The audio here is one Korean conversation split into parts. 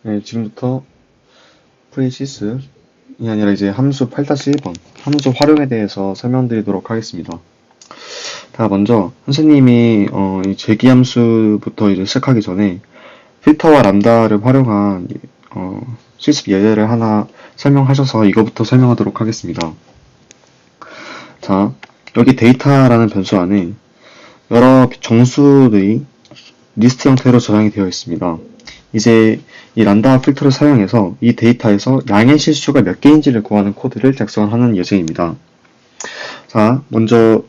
네, 지금부터 프리시스이 아니라 이제 함수 8-1번 함수 활용에 대해서 설명드리도록 하겠습니다. 자, 먼저 선생님이 이 제기함수부터 이제 시작하기 전에 필터와 람다를 활용한 실습 예제를 하나 설명하셔서 이거부터 설명하도록 하겠습니다. 자, 여기 데이터라는 변수 안에 여러 정수들이 리스트 형태로 저장이 되어 있습니다. 이제 이 람다 필터를 사용해서 이 데이터에서 양의 실수가 몇 개인지를 구하는 코드를 작성하는 예제입니다. 자, 먼저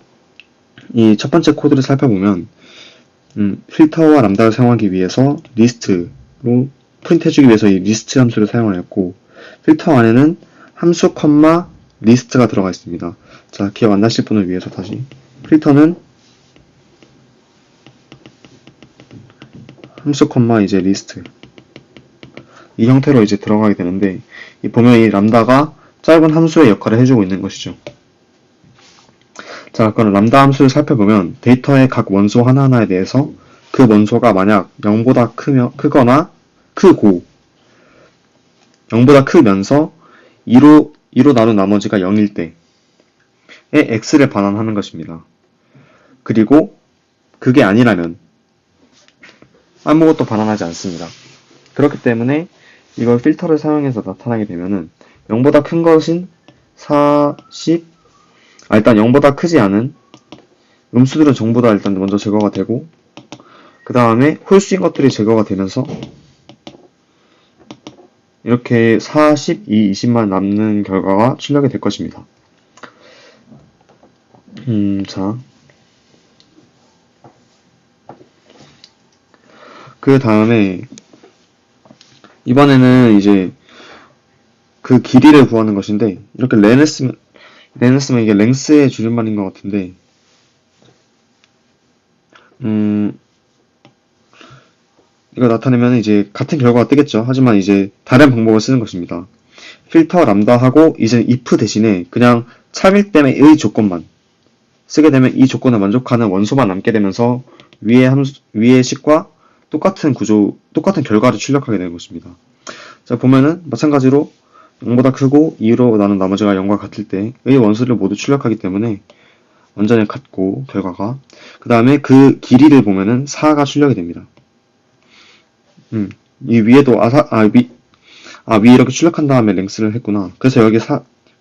이 첫 번째 코드를 살펴보면 필터와 람다를 사용하기 위해서 리스트로 프린트해주기 위해서 이 리스트 함수를 사용하였고 필터 안에는 함수 컴마 리스트가 들어가 있습니다. 자, 기억 안 나실 분을 위해서 다시 필터는 함수 컴마 이제 리스트 이 형태로 이제 들어가게 되는데 보면 이 람다가 짧은 함수의 역할을 해주고 있는 것이죠. 자, 그럼 람다 함수를 살펴보면 데이터의 각 원소 하나하나에 대해서 그 원소가 만약 0보다 크거나 크고 0보다 크면서 2로 나눈 나머지가 0일 때에 x를 반환하는 것입니다. 그리고 그게 아니라면 아무것도 반환하지 않습니다. 그렇기 때문에 이걸 필터를 사용해서 나타나게 되면은 0보다 큰 것인 40, 일단 0보다 크지 않은 음수들은 전부 다 일단 먼저 제거가 되고 그 다음에 홀수인 것들이 제거가 되면서 이렇게 42, 20만 남는 결과가 출력이 될 것입니다. 자. 그 다음에 이번에는 이제 그 길이를 구하는 것인데 이렇게 렌을 쓰면 이게 랭스의 줄임말인 것 같은데 이거 나타내면 이제 같은 결과가 뜨겠죠. 하지만 이제 다른 방법을 쓰는 것입니다. 필터 람다하고 이제 if 대신에 그냥 참일 때의 조건만 쓰게 되면 이 조건을 만족하는 원소만 남게 되면서 위의 식과 똑같은 결과를 출력하게 되는 것입니다. 자, 보면은 마찬가지로 0보다 크고 2로 나눈 나머지가 0과 같을 때의 원소를 모두 출력하기 때문에 완전히 같고 결과가 그 다음에 그 길이를 보면은 4가 출력이 됩니다. 이 위에도 위에 이렇게 출력한 다음에 랭스를 했구나. 그래서 여기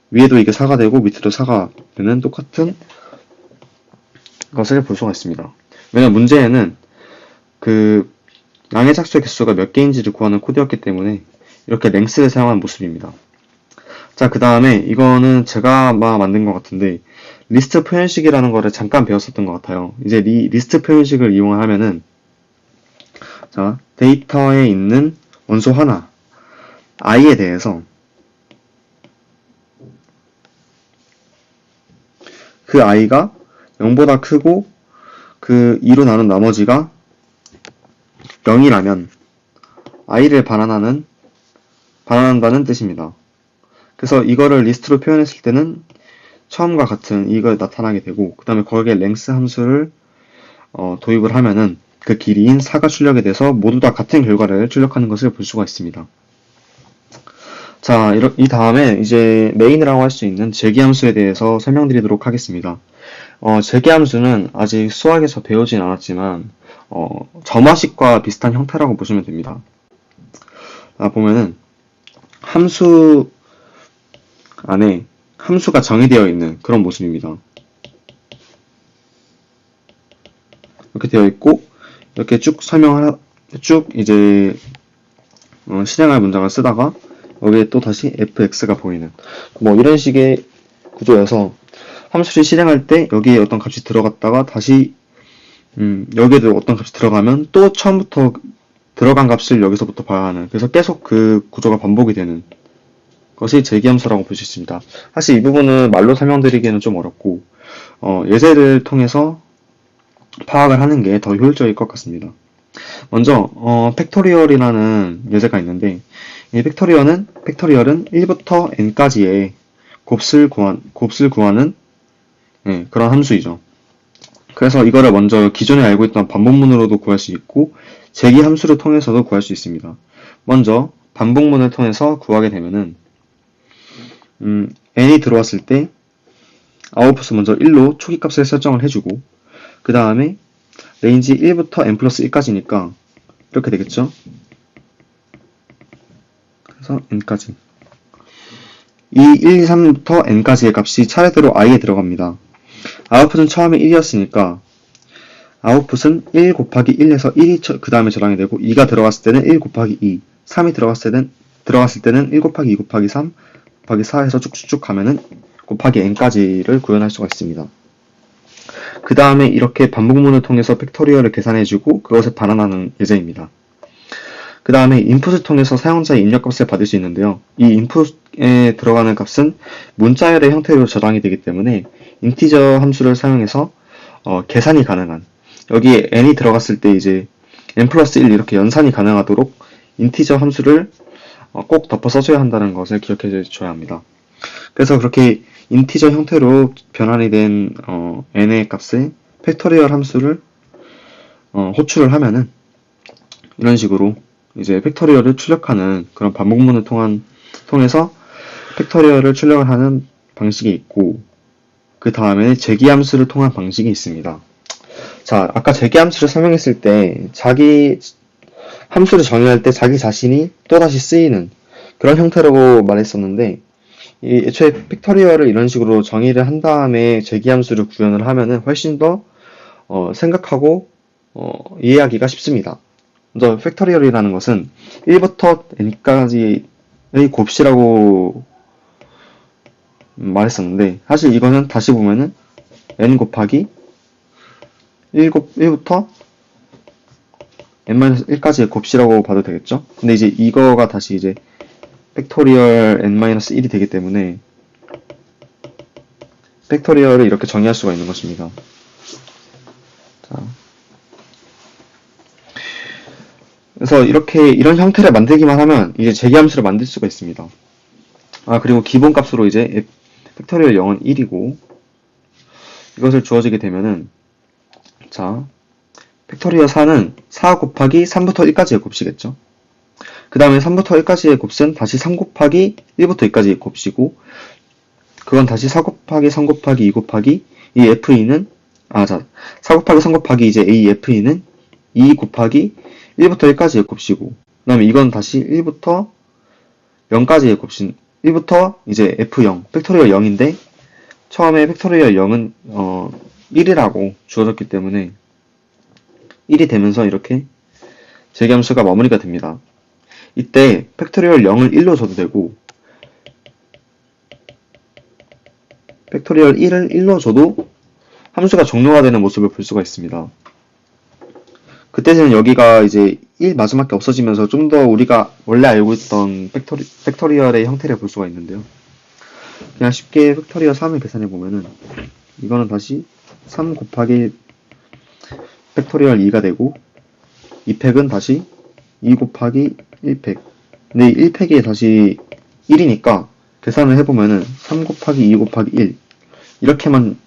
위에도 이게 4가 되고 밑에도 4가 되는 똑같은 것을 볼 수가 있습니다. 왜냐면 문제에는 그 양의 착수의 개수가 몇 개인지를 구하는 코드였기 때문에 이렇게 랭스를 사용한 모습입니다. 자, 그 다음에 이거는 제가 만든 것 같은데 리스트 표현식이라는 거를 잠깐 배웠었던 것 같아요. 이제 리스트 표현식을 이용을 하면은 자, 데이터에 있는 원소 하나 i에 대해서 그 i가 0보다 크고 그 2로 나눈 나머지가 0이라면 i를 반환한다는 뜻입니다. 그래서 이거를 리스트로 표현했을 때는 처음과 같은 이걸 나타나게 되고 그 다음에 거기에 랭스 함수를 도입을 하면은 그 길이인 4가 출력이 돼서 모두 다 같은 결과를 출력하는 것을 볼 수가 있습니다. 자, 이 다음에 이제 메인이라고 할 수 있는 제기함수에 대해서 설명드리도록 하겠습니다. 제기함수는 아직 수학에서 배우진 않았지만 점화식과 비슷한 형태라고 보시면 됩니다. 보면은 함수 안에 함수가 정의되어 있는 그런 모습입니다. 이렇게 되어 있고 이렇게 쭉 이제 실행할 문장을 쓰다가 여기에 또 다시 fx가 보이는 이런 식의 구조여서 함수를 실행할 때 여기에 어떤 값이 들어갔다가 다시 여기에도 어떤 값이 들어가면 또 처음부터 들어간 값을 여기서부터 봐야 하는 그래서 계속 그 구조가 반복이 되는 것이 제기함수라고 볼 수 있습니다. 사실 이 부분은 말로 설명드리기에는 좀 어렵고 예제를 통해서 파악을 하는 게 더 효율적일 것 같습니다. 먼저 팩토리얼이라는 예제가 있는데 이 팩토리얼은 1부터 n까지의 곱을 구하는 그런 함수이죠. 그래서 이거를 먼저 기존에 알고 있던 반복문으로도 구할 수 있고 제기함수를 통해서도 구할 수 있습니다. 먼저 반복문을 통해서 구하게 되면은 n이 들어왔을 때 아웃풋을 먼저 1로 초기값을 설정을 해주고 그 다음에 레인지 1부터 n 플러스 1까지니까 이렇게 되겠죠. 그래서 n까지 이 1, 2, 3부터 n까지의 값이 차례대로 i에 들어갑니다. 아웃풋은 처음에 1이었으니까 아웃풋은 1 곱하기 1에서 1이 그 다음에 저장이 되고 2가 들어갔을 때는 1 곱하기 2, 3이 들어갔을 때는 1 곱하기 2 곱하기 3 곱하기 4 해서 쭉쭉쭉 가면은 곱하기 n까지를 구현할 수가 있습니다. 그 다음에 이렇게 반복문을 통해서 팩토리얼을 계산해주고 그것을 반환하는 예제입니다. 그 다음에 인풋을 통해서 사용자의 입력값을 받을 수 있는데요. 이 인풋에 들어가는 값은 문자열의 형태로 저장이 되기 때문에 인티저 함수를 사용해서 계산이 가능한 여기에 n이 들어갔을 때 이제 n 플러스 1 이렇게 연산이 가능하도록 인티저 함수를 꼭 덮어 써줘야 한다는 것을 기억해 줘야 합니다. 그래서 그렇게 인티저 형태로 변환이 된 n의 값에 팩토리얼 함수를 호출을 하면은 이런 식으로 이제 팩토리얼을 출력하는 그런 반복문을 통해서 팩토리얼을 출력을 하는 방식이 있고 그 다음에 제기함수를 통한 방식이 있습니다. 자, 아까 제기함수를 설명했을 때 자기 함수를 정의할 때 자기 자신이 또다시 쓰이는 그런 형태라고 말했었는데 애초에 팩토리얼을 이런 식으로 정의를 한 다음에 제기함수를 구현을 하면은 훨씬 더 생각하고 이해하기가 쉽습니다. 먼저 팩토리얼이라는 것은 1부터 n까지의 곱이라고 말했었는데 사실 이거는 다시 보면은 n 곱하기 1부터 n-1까지의 곱이라고 봐도 되겠죠? 근데 이제 이거가 다시 이제 팩토리얼 n-1이 되기 때문에 팩토리얼을 이렇게 정의할 수가 있는 것입니다. 자. 그래서 이런 형태를 만들기만 하면 이제 제기함수를 만들 수가 있습니다. 그리고 기본값으로 이제 팩토리얼 0은 1이고 이것을 주어지게 되면은 자, 팩토리얼 4는 4 곱하기 3부터 1까지의 곱이겠죠. 그 다음에 3부터 1까지의 곱은 다시 3 곱하기 1부터 2까지의 곱이고 그건 다시 4 곱하기 3 곱하기 2 곱하기 이 F2는 4 곱하기 3 곱하기 이제 A F2는 2 곱하기 1부터 1까지의 곱이고 그 다음에 이건 다시 1부터 0까지의 곱인 1부터 이제 F0 팩토리얼 0인데 처음에 팩토리얼 0은 1이라고 주어졌기 때문에 1이 되면서 이렇게 제기함수가 마무리가 됩니다. 이때 팩토리얼 0을 1로 줘도 되고 팩토리얼 1을 1로 줘도 함수가 종료가 되는 모습을 볼 수가 있습니다. 그때는 여기가 이제 1 마지막에 없어지면서 좀 더 우리가 원래 알고 있던 팩토리얼의 형태를 볼 수가 있는데요. 그냥 쉽게 팩토리얼 3을 계산해 보면은 이거는 다시 3 곱하기 팩토리얼 2가 되고 이 팩은 다시 2 곱하기 1팩 근데 1팩이 다시 1이니까 계산을 해보면은 3 곱하기 2 곱하기 1 이렇게만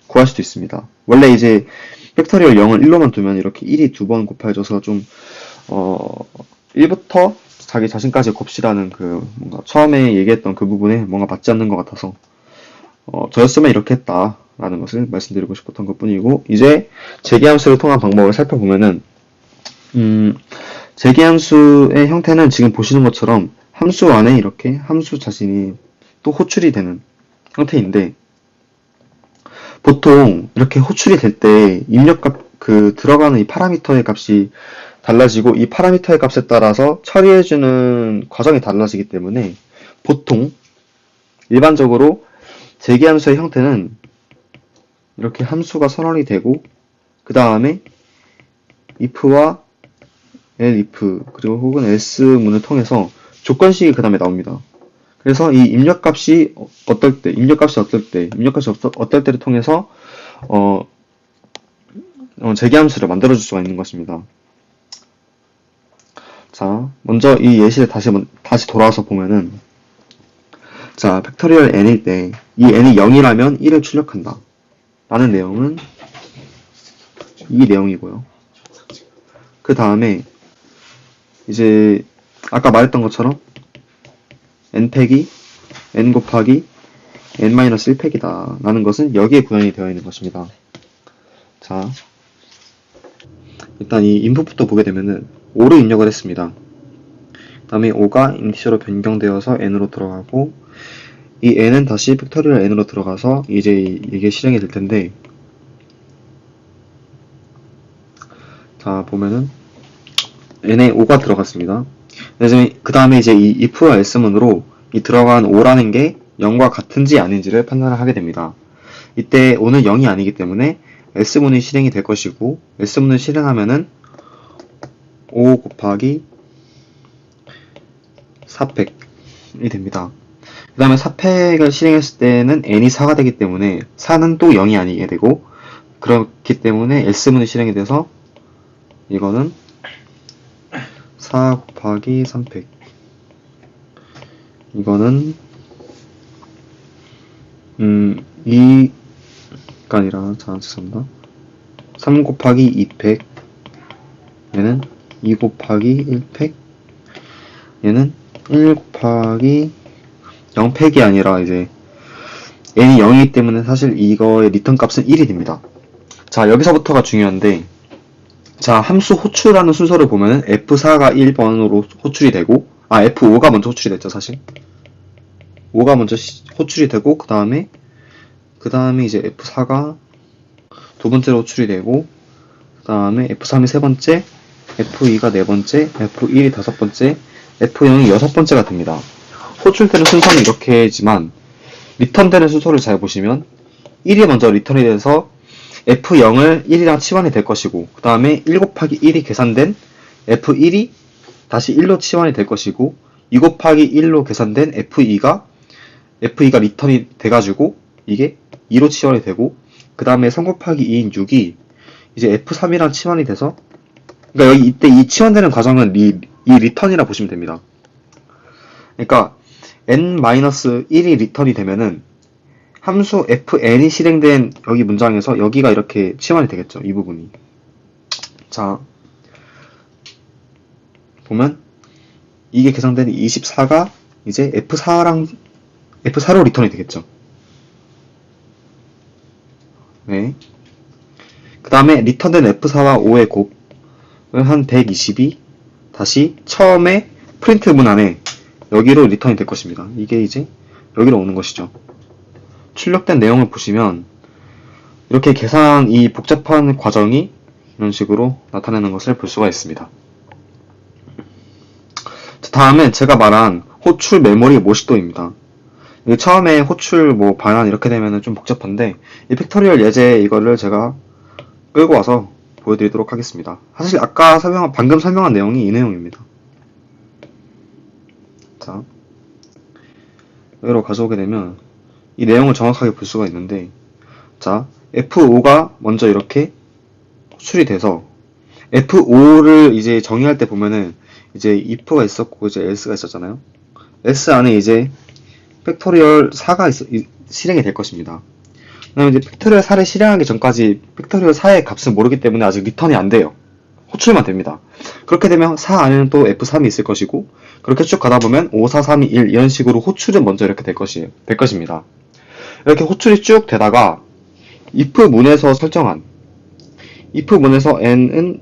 구할 수도 있습니다. 원래 이제 팩토리얼 0을 1로만 두면 이렇게 1이 두 번 곱해져서 좀 1부터 자기 자신까지 곱이라는 뭔가 처음에 얘기했던 그 부분에 뭔가 맞지 않는 것 같아서 저였으면 이렇게 했다라는 것을 말씀드리고 싶었던 것 뿐이고 이제 제기함수를 통한 방법을 살펴보면은 제기함수의 형태는 지금 보시는 것처럼 함수 안에 이렇게 함수 자신이 또 호출이 되는 형태인데 보통 이렇게 호출이 될 때 입력값 들어가는 이 파라미터의 값이 달라지고 이 파라미터의 값에 따라서 처리해주는 과정이 달라지기 때문에 보통 일반적으로 제기함수의 형태는 이렇게 함수가 선언이 되고 그 다음에 if와 elif 그리고 혹은 else 문을 통해서 조건식이 그 다음에 나옵니다. 그래서 이 입력값이 어떨 때, 입력값이 어떨 때를 통해서 제기함수를 만들어줄 수가 있는 것입니다. 자, 먼저 이 예시를 다시 돌아와서 보면은 자, 팩토리얼 n일 때 이 n이 0이라면 1을 출력한다 라는 내용은 이 내용이고요. 그 다음에 이제 아까 말했던 것처럼 n팩이 n 곱하기 n-1팩이다 라는 것은 여기에 구현이 되어 있는 것입니다. 자, 일단 이 인풋부터 보게 되면은 5를 입력을 했습니다. 그 다음에 5가 인티저로 변경되어서 n으로 들어가고, 이 n은 다시 팩토리얼 n으로 들어가서 이제 이게 실행이 될 텐데, 자 보면은 n에 5가 들어갔습니다. 그 다음에 이제 이 if와 else문으로 이 들어간 5라는 게 0과 같은지 아닌지를 판단을 하게 됩니다. 이때 5는 0이 아니기 때문에 else문이 실행이 될 것이고, else문을 실행하면은 5 곱하기 4팩이 됩니다. 그 다음에 4팩을 실행했을 때는 n이 4가 되기 때문에 4는 또 0이 아니게 되고, 그렇기 때문에 else문이 실행이 돼서 이거는 4 곱하기 3팩, 이거는 2가 아니라, 자 죄송합니다, 3 곱하기 2팩, 얘는 2 곱하기 1팩, 얘는 1 곱하기 0팩이 아니라 이제 n이 0이기 때문에 사실 이거의 리턴 값은 1이 됩니다. 자, 여기서부터가 중요한데, 자, 함수 호출하는 순서를 보면은 F4가 1번으로 호출이 되고, F5가 먼저 호출이 됐죠, 사실. 5가 먼저 호출이 되고, 그 다음에 이제 F4가 두 번째로 호출이 되고, 그 다음에 F3이 세 번째, F2가 네 번째, F1이 다섯 번째, F0이 여섯 번째가 됩니다. 호출되는 순서는 이렇게지만, 리턴되는 순서를 잘 보시면, 1이 먼저 리턴이 돼서 F0을 1이랑 치환이 될 것이고, 그 다음에 1 곱하기 1이 계산된 F1이 다시 1로 치환이 될 것이고, 2 곱하기 1로 계산된 F2가 리턴이 돼가지고 이게 2로 치환이 되고, 그 다음에 3 곱하기 2인 6이 이제 F3이랑 치환이 돼서, 그러니까 여기 이때 이 치환되는 과정은 이 리턴이라 보시면 됩니다. 그러니까 n-1이 리턴이 되면은 함수 fn이 실행된 여기 문장에서 여기가 이렇게 치환이 되겠죠, 이 부분이. 자, 보면 이게 계산된 24가 이제 F4로 리턴이 되겠죠. 네. 그 다음에 리턴된 F4와 5의 곱을 한 122, 다시 처음에 프린트 문 안에 여기로 리턴이 될 것입니다. 이게 이제 여기로 오는 것이죠. 출력된 내용을 보시면 이렇게 계산, 이 복잡한 과정이 이런 식으로 나타내는 것을 볼 수가 있습니다. 다음엔 제가 말한 호출 메모리 모식도입니다. 처음에 호출 반환 이렇게 되면 좀 복잡한데, 이 팩토리얼 예제 이거를 제가 끌고 와서 보여드리도록 하겠습니다. 사실 아까 방금 설명한 내용이 이 내용입니다. 자, 여기로 가져오게 되면 이 내용을 정확하게 볼 수가 있는데, 자, F5가 먼저 이렇게 호출이 돼서 F5를 이제 정의할 때 보면은 이제 if가 있었고 이제 else가 있었잖아요. else 안에 이제 팩토리얼 4가 실행이 될 것입니다. 그 다음에 이제 팩토리얼 4를 실행하기 전까지 팩토리얼 4의 값은 모르기 때문에 아직 리턴이 안 돼요. 호출만 됩니다. 그렇게 되면 4 안에는 또 F3이 있을 것이고, 그렇게 쭉 가다 보면 5, 4, 3, 2, 1 이런 식으로 호출은 먼저 이렇게 될 것입니다. 이렇게 호출이 쭉 되다가 if 문에서 설정한 if 문에서 n은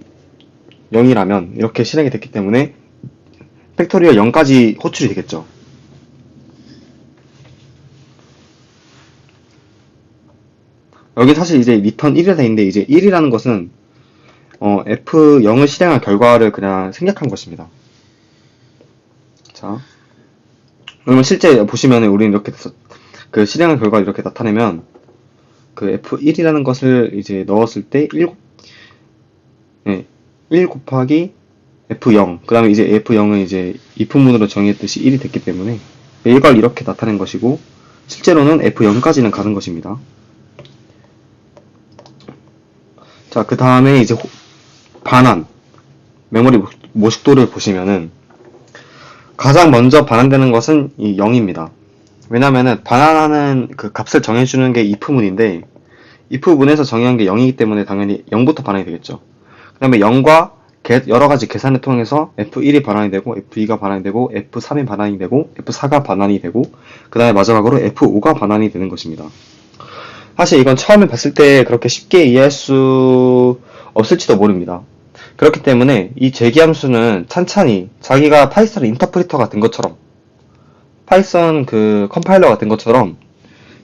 0이라면 이렇게 실행이 됐기 때문에 팩토리얼 0까지 호출이 되겠죠. 여기 사실 이제 리턴 1이라 되어 있는데, 이제 1이라는 것은 F0을 실행한 결과를 그냥 생략한 것입니다. 자, 그러면 실제 보시면 우리는 이렇게 그 실행한 결과를 이렇게 나타내면, 그 F1이라는 것을 이제 넣었을 때 1 곱하기 F0, 그 다음에 이제 F0은 이제 if문으로 정의했듯이 1이 됐기 때문에 이걸 이렇게 나타낸 것이고, 실제로는 F0까지는 가는 것입니다. 자, 그 다음에 이제 반환, 메모리 모식도를 보시면은 가장 먼저 반환되는 것은 이 0입니다. 왜냐면은 반환하는 그 값을 정해주는 게 if문인데, if문에서 정의한 게 0이기 때문에 당연히 0부터 반환이 되겠죠. 그 다음에 0과 여러 가지 계산을 통해서 F1이 반환이 되고, F2가 반환이 되고, F3이 반환이 되고, F4가 반환이 되고, 그 다음에 마지막으로 F5가 반환이 되는 것입니다. 사실 이건 처음에 봤을 때 그렇게 쉽게 이해할 수 없을지도 모릅니다. 그렇기 때문에 이 재기함수는 찬찬히 자기가 파이썬 인터프리터 같은 것처럼, 파이썬 그 컴파일러 같은 것처럼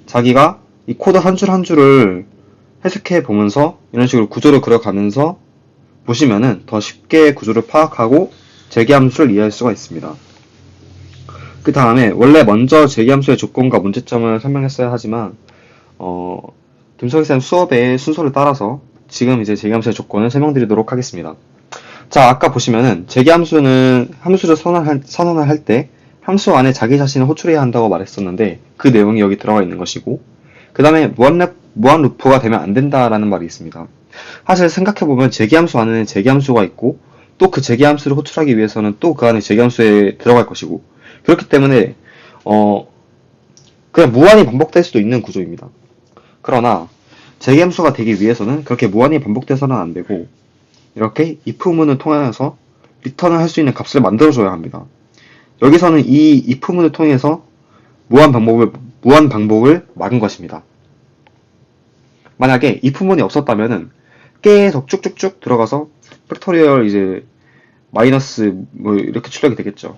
자기가 이 코드 한 줄 한 줄을 해석해 보면서 이런 식으로 구조를 그려가면서 보시면은 더 쉽게 구조를 파악하고 재기함수를 이해할 수가 있습니다. 그 다음에 원래 먼저 재기함수의 조건과 문제점을 설명했어야 하지만 김석희쌤 수업의 순서를 따라서 지금 이제 재기함수의 조건을 설명드리도록 하겠습니다. 자, 아까 보시면은 재기함수는 함수를 선언을 할 때 함수 안에 자기 자신을 호출해야 한다고 말했었는데 그 내용이 여기 들어가 있는 것이고, 그 다음에 무한 루프가 되면 안 된다라는 말이 있습니다. 사실 생각해보면 재기함수 안에는 재기함수가 있고 또 그 재기함수를 호출하기 위해서는 또 그 안에 재기함수에 들어갈 것이고, 그렇기 때문에 그냥 무한히 반복될 수도 있는 구조입니다. 그러나 재기함수가 되기 위해서는 그렇게 무한히 반복돼서는 안 되고 이렇게 if문을 통해서 리턴을 할 수 있는 값을 만들어줘야 합니다. 여기서는 이 if문을 통해서 무한 반복을 막은 것입니다. 만약에 if문이 없었다면은 계속 쭉쭉쭉 들어가서 팩토리얼 이제 마이너스 뭐 이렇게 출력이 되겠죠.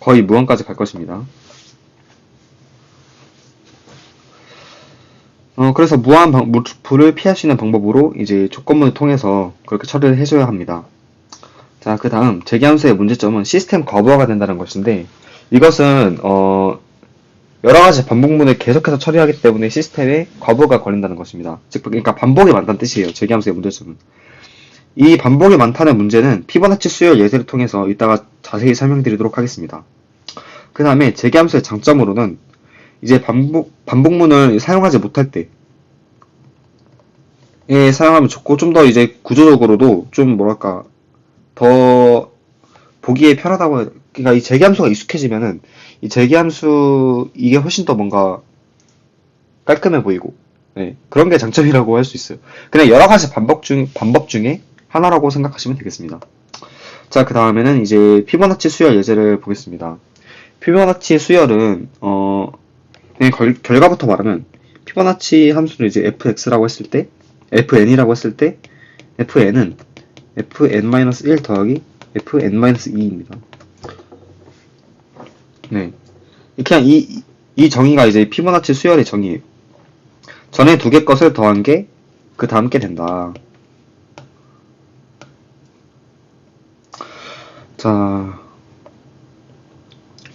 거의 무한까지 갈 것입니다. 그래서 무한 루프를 피할 수 있는 방법으로 이제 조건문을 통해서 그렇게 처리를 해줘야 합니다. 자, 그 다음 재기함수의 문제점은 시스템 거부화가 된다는 것인데, 이것은 여러 가지 반복문을 계속해서 처리하기 때문에 시스템에 거부가 걸린다는 것입니다. 즉, 그러니까 반복이 많다는 뜻이에요. 재기함수의 문제점은. 이 반복이 많다는 문제는 피보나치 수열 예제를 통해서 이따가 자세히 설명드리도록 하겠습니다. 그 다음에 재기함수의 장점으로는 이제 반복문을 사용하지 못할 때 사용하면 좋고, 좀 더 이제 구조적으로도 좀 뭐랄까 더 보기에 편하다고 그러니까 이 재기함수가 익숙해지면은 이 재기함수 이게 훨씬 더 뭔가 깔끔해 보이고, 그런 게 장점이라고 할 수 있어요. 그냥 여러 가지 반복 중에 하나라고 생각하시면 되겠습니다. 자, 그 다음에는 이제 피보나치 수열 예제를 보겠습니다. 피보나치 수열은 그냥 결과부터 말하면 피보나치 함수를 이제 fx라고 했을 때, fn이라고 했을 때 fn은 fn-1 더하기 fn-2입니다. 네. 그냥 이 정의가 이제 피보나치 수열의 정의예요. 전에 두 개 것을 더한 게 그 다음 게 된다. 자,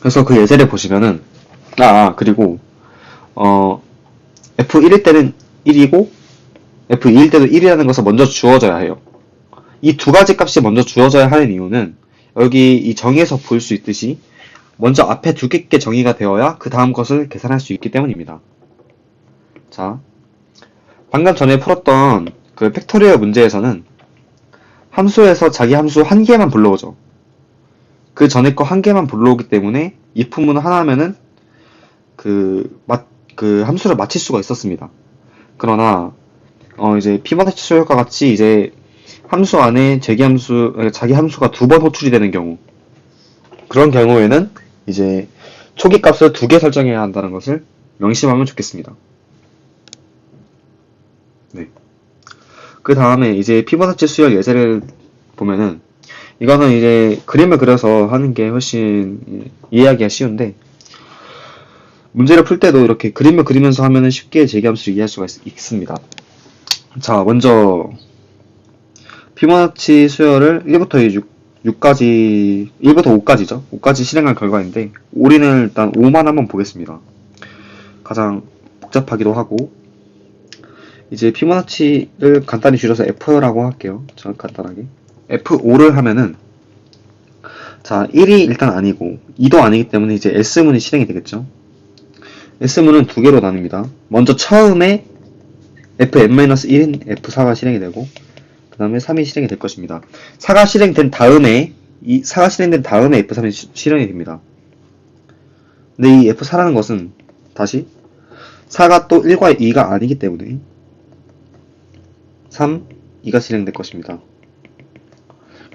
그래서 그 예제를 보시면은, 그리고 F1일 때는 1이고 F2일 때도 1이라는 것을 먼저 주어져야 해요. 이 두 가지 값이 먼저 주어져야 하는 이유는 여기 이 정의에서 볼 수 있듯이 먼저 앞에 두 개께 정의가 되어야 그 다음 것을 계산할 수 있기 때문입니다. 자, 방금 전에 풀었던 그 팩토리얼 문제에서는 함수에서 자기 함수 한 개만 불러오죠. 그 전에 거 한 개만 불러오기 때문에 if문 하나면은 그 함수를 맞힐 수가 있었습니다. 그러나 이제 피보나치 수열과 같이 이제 함수 안에 자기 함수가 두 번 호출이 되는 경우, 그런 경우에는 이제 초기 값을 두 개 설정해야 한다는 것을 명심하면 좋겠습니다. 네. 그 다음에 이제 피보나치 수열 예제를 보면은, 이거는 이제 그림을 그려서 하는 게 훨씬 이해하기가 쉬운데, 문제를 풀 때도 이렇게 그림을 그리면서 하면은 쉽게 재기함수를 이해할 수가 있습니다. 자, 먼저 피보나치 수열을 1부터 5까지죠. 5까지 실행한 결과인데, 우리는 일단 5만 한번 보겠습니다. 가장 복잡하기도 하고, 이제 피보나치를 간단히 줄여서 F라고 할게요. 간단하게. F5를 하면은, 자, 1이 일단 아니고 2도 아니기 때문에 이제 S문이 실행이 되겠죠. S문은 두 개로 나뉩니다. 먼저 처음에 fn-1인 F4가 실행이 되고, 그 다음에 3이 실행이 될 것입니다. 4가 실행된 다음에 F3이 실행이 됩니다. 근데 이 F4라는 것은 다시 4가 또 1과 2가 아니기 때문에 3, 2가 실행될 것입니다.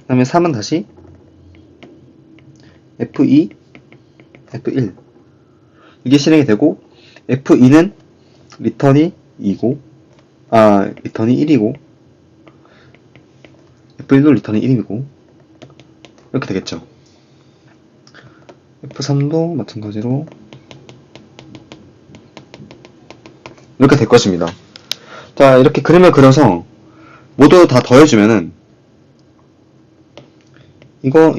다음에 3은 다시 F2, F1 이게 실행이 되고 F2는 리턴이 2고 리턴이 1이고 F1도 리턴이 1이고 이렇게 되겠죠. F3도 마찬가지로 이렇게 될 것입니다. 자, 이렇게 그림을 그려서 모두 다 더해주면은 이거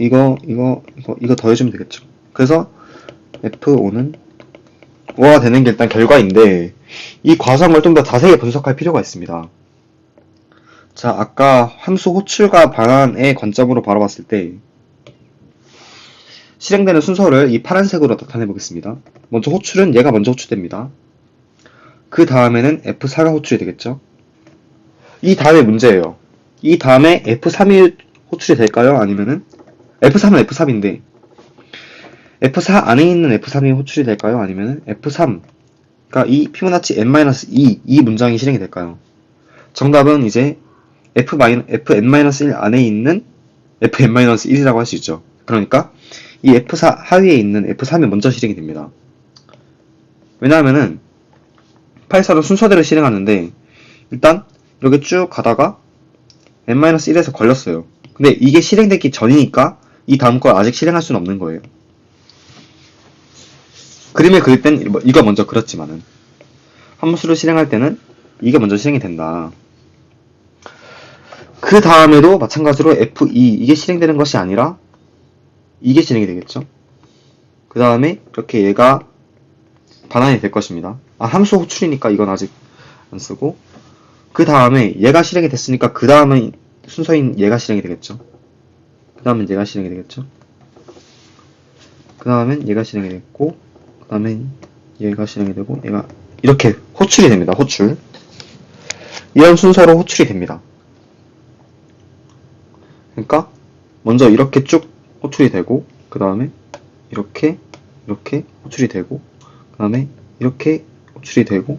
더해주면 되겠죠. 그래서 F5는 5가 되는 게 일단 결과인데 이 과정을 좀 더 자세히 분석할 필요가 있습니다. 자, 아까 함수 호출과 반환의 관점으로 바라봤을 때 실행되는 순서를 이 파란색으로 나타내 보겠습니다. 먼저 호출은 얘가 먼저 호출됩니다. 그 다음에는 F4가 호출이 되겠죠. 이 다음에 문제예요. 이 다음에 F3이 호출이 될까요? 아니면은 F3은 F3인데 F4 안에 있는 F3이 호출이 될까요? 아니면은 F3 그러니까 이 피보나치 n-2 이 문장이 실행이 될까요? 정답은 이제 fn-1 안에 있는 fn-1이라고 할 수 있죠. 그러니까 이 F4 하위에 있는 F3이 먼저 실행이 됩니다. 왜냐하면은 파이썬은 순서대로 실행하는데 일단 이렇게 쭉 가다가 n-1에서 걸렸어요. 근데 이게 실행되기 전이니까 이 다음 걸 아직 실행할 수는 없는 거예요. 그림을 그릴 땐 이거 먼저 그렸지만은 함수를 실행할 때는 이게 먼저 실행이 된다. 그 다음에도 마찬가지로 F2 이게 실행되는 것이 아니라 이게 실행이 되겠죠. 그 다음에 이렇게 얘가 반환이 될 것입니다. 함수 호출이니까 이건 아직 안 쓰고 그 다음에 얘가 실행이 됐으니까 그 다음에 순서인 얘가 실행이 되겠죠. 그 다음엔 얘가 실행이 되겠죠. 그 다음엔 얘가 실행이 됐고 그 다음엔 얘가 실행이 되고 얘가 이렇게 호출이 됩니다. 호출 이런 순서로 호출이 됩니다. 그러니까 먼저 이렇게 쭉 호출이 되고 그 다음에 이렇게 호출이 되고 그 다음에 이렇게 호출이 되고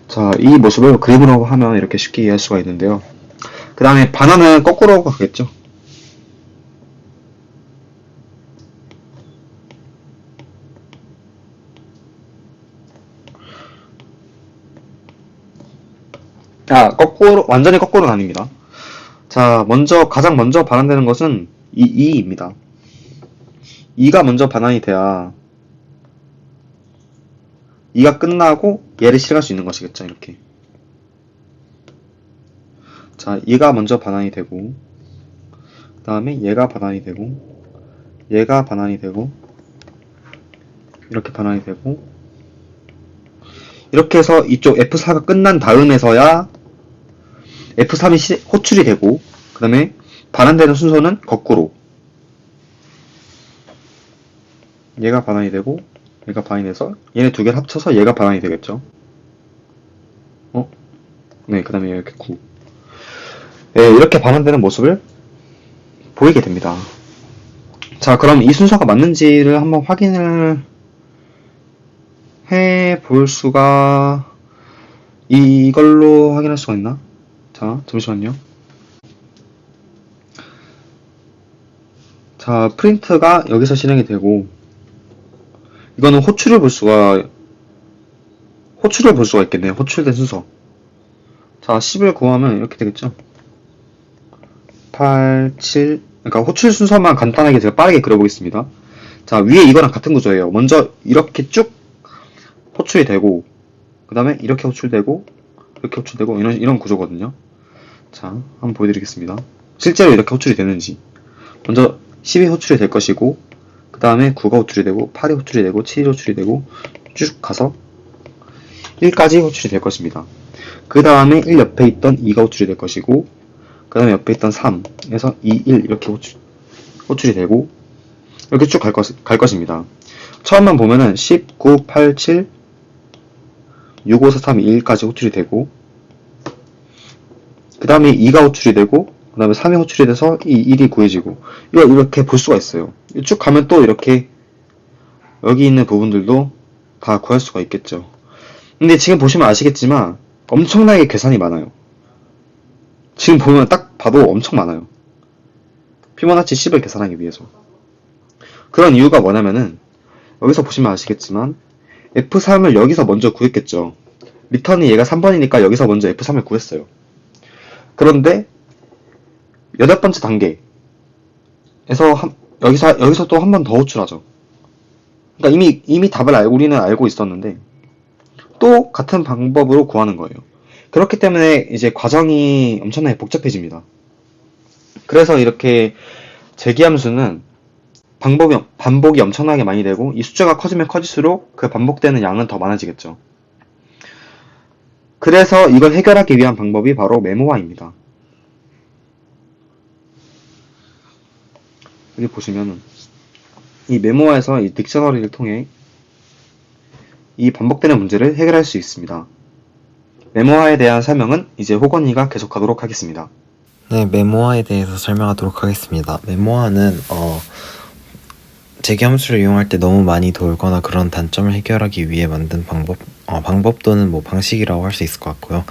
자, 이 모습을 그림으로 하면 이렇게 쉽게 이해할 수가 있는데요. 그 다음에 반환은 거꾸로 가겠죠. 완전히 거꾸로는 아닙니다. 자, 가장 먼저 반환되는 것은 이 2입니다. 2가 먼저 반환이 돼야 2가 끝나고 얘를 실행할 수 있는 것이겠죠, 이렇게. 자, 얘가 먼저 반환이 되고, 그 다음에 얘가 반환이 되고, 얘가 반환이 되고, 이렇게 반환이 되고, 이렇게 해서 이쪽 F4가 끝난 다음에서야 F3이 호출이 되고, 그 다음에 반환되는 순서는 거꾸로. 얘가 반환이 되고, 얘가 반환이 돼서 얘네 두 개를 합쳐서 얘가 반환이 되겠죠. 네, 그 다음에 이렇게 9. 네, 이렇게 반환되는 모습을 보이게 됩니다. 자, 그럼 이 순서가 맞는지를 한번 확인을 해 볼 수가 이걸로 확인할 수가 있나? 자, 잠시만요. 자, 프린트가 여기서 실행이 되고 이거는 호출을 볼 수가 있겠네요. 호출된 순서. 자, 10을 구하면 이렇게 되겠죠. 8, 7 그러니까 호출 순서만 간단하게 제가 빠르게 그려보겠습니다. 자, 위에 이거랑 같은 구조예요. 먼저 이렇게 쭉 호출이 되고 그 다음에 이렇게 호출되고 이렇게 호출되고 이런 구조거든요. 자, 한번 보여드리겠습니다. 실제로 이렇게 호출이 되는지. 먼저 10이 호출이 될 것이고 그 다음에 9가 호출이 되고 8이 호출이 되고 7이 호출이 되고 쭉 가서 1까지 호출이 될 것입니다. 그 다음에 1 옆에 있던 2가 호출이 될 것이고 그 다음에 옆에 있던 3에서 2, 1 이렇게 호출이 되고 이렇게 쭉 갈 것입니다. 처음만 보면은 10, 9, 8, 7, 6, 5, 4, 3, 2, 1까지 호출이 되고 그 다음에 2가 호출이 되고 그 다음에 3이 호출이 돼서 1이 구해지고 이렇게 볼 수가 있어요. 쭉 가면 또 이렇게 여기 있는 부분들도 다 구할 수가 있겠죠. 근데 지금 보시면 아시겠지만 엄청나게 계산이 많아요. 지금 보면 딱 봐도 엄청 많아요. 피보나치 10을 계산하기 위해서. 그런 이유가 뭐냐면은 여기서 보시면 아시겠지만 F3을 여기서 먼저 구했겠죠. 리턴이 얘가 3번이니까 여기서 먼저 F3을 구했어요. 그런데 여덟 번째 단계에서 여기서 또 한 번 더 호출하죠. 그러니까 이미 답을 우리는 알고 있었는데 또 같은 방법으로 구하는 거예요. 그렇기 때문에 이제 과정이 엄청나게 복잡해집니다. 그래서 이렇게 재기함수는 반복이 엄청나게 많이 되고 이 숫자가 커지면 커질수록 그 반복되는 양은 더 많아지겠죠. 그래서 이걸 해결하기 위한 방법이 바로 메모화입니다. 여기 보시면은 이 메모화에서 이 딕셔너리를 통해 이 반복되는 문제를 해결할 수 있습니다. 메모화에 대한 설명은 이제 호건이가 계속하도록 하겠습니다. 네, 메모화에 대해서 설명하도록 하겠습니다. 메모화는 재기함수를 이용할 때 너무 많이 돌거나 그런 단점을 해결하기 위해 만든 방법 또는 뭐 방식이라고 할 수 있을 것 같고요.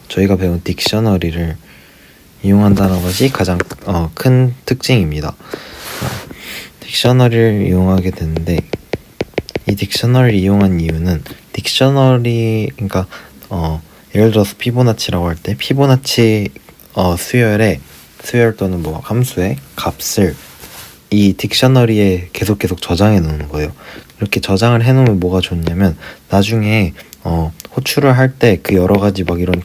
저희가 배운 딕셔너리를 이용한다는 것이 가장 큰 특징입니다. 딕셔너리를 이용하게 되는데 이 딕셔너리를 이용한 이유는 그러니까 예를 들어서 피보나치라고 할 때 피보나치 수열 또는 뭐 함수의 값을 이 딕셔너리에 계속 저장해 놓는 거예요. 이렇게 저장을 해 놓으면 뭐가 좋냐면 나중에 호출을 할 때 그 여러 가지 막 이런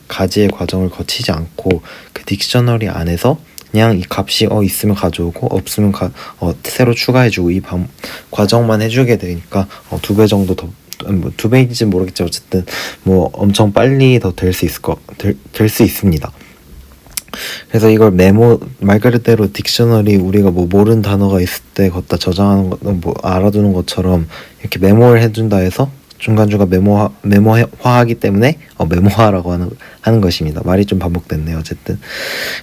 가지의 과정을 거치지 않고 그 딕셔너리 안에서 그냥 이 값이 있으면 가져오고 없으면 새로 추가해주고 이 과정만 해주게 되니까 2배 정도 더, 뭐 2배인지는 모르겠지만 어쨌든 뭐 엄청 빨리 더 될 수 있습니다. 그래서 이걸 말 그대로 딕셔너리 우리가 뭐 모르는 단어가 있을 때 걷다 저장하는 거, 뭐 알아두는 것처럼 이렇게 메모를 해준다 해서 중간중간 메모화하기 때문에 메모화라고 하는 것입니다. 말이 좀 반복됐네요. 어쨌든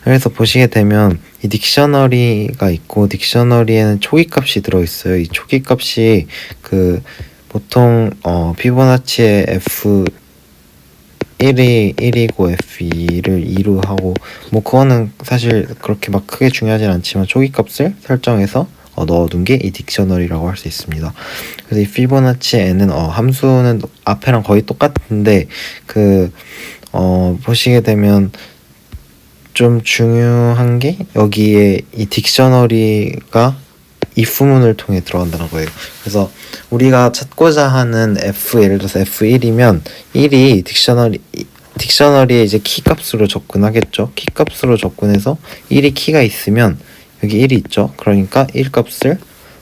그래서 보시게 되면 이 딕셔너리가 있고 딕셔너리에는 초기값이 들어있어요. 이 초기값이 보통 피보나치의 F1이 1이고 F2를 2로 하고 뭐 그거는 사실 그렇게 막 크게 중요하진 않지만 초기값을 설정해서 넣어둔 게 이 딕셔너리라고 할 수 있습니다. 그래서 이 피보나치 n은 함수는 앞에랑 거의 똑같은데 보시게 되면 좀 중요한 게 여기에 이 딕셔너리가 if문을 통해 들어간다는 거예요. 그래서 우리가 찾고자 하는 예를 들어서 F1이면 1이 딕셔너리에 이제 키 값으로 접근하겠죠. 키 값으로 접근해서 1이 키가 있으면 여기 1이 있죠. 그러니까 1 값을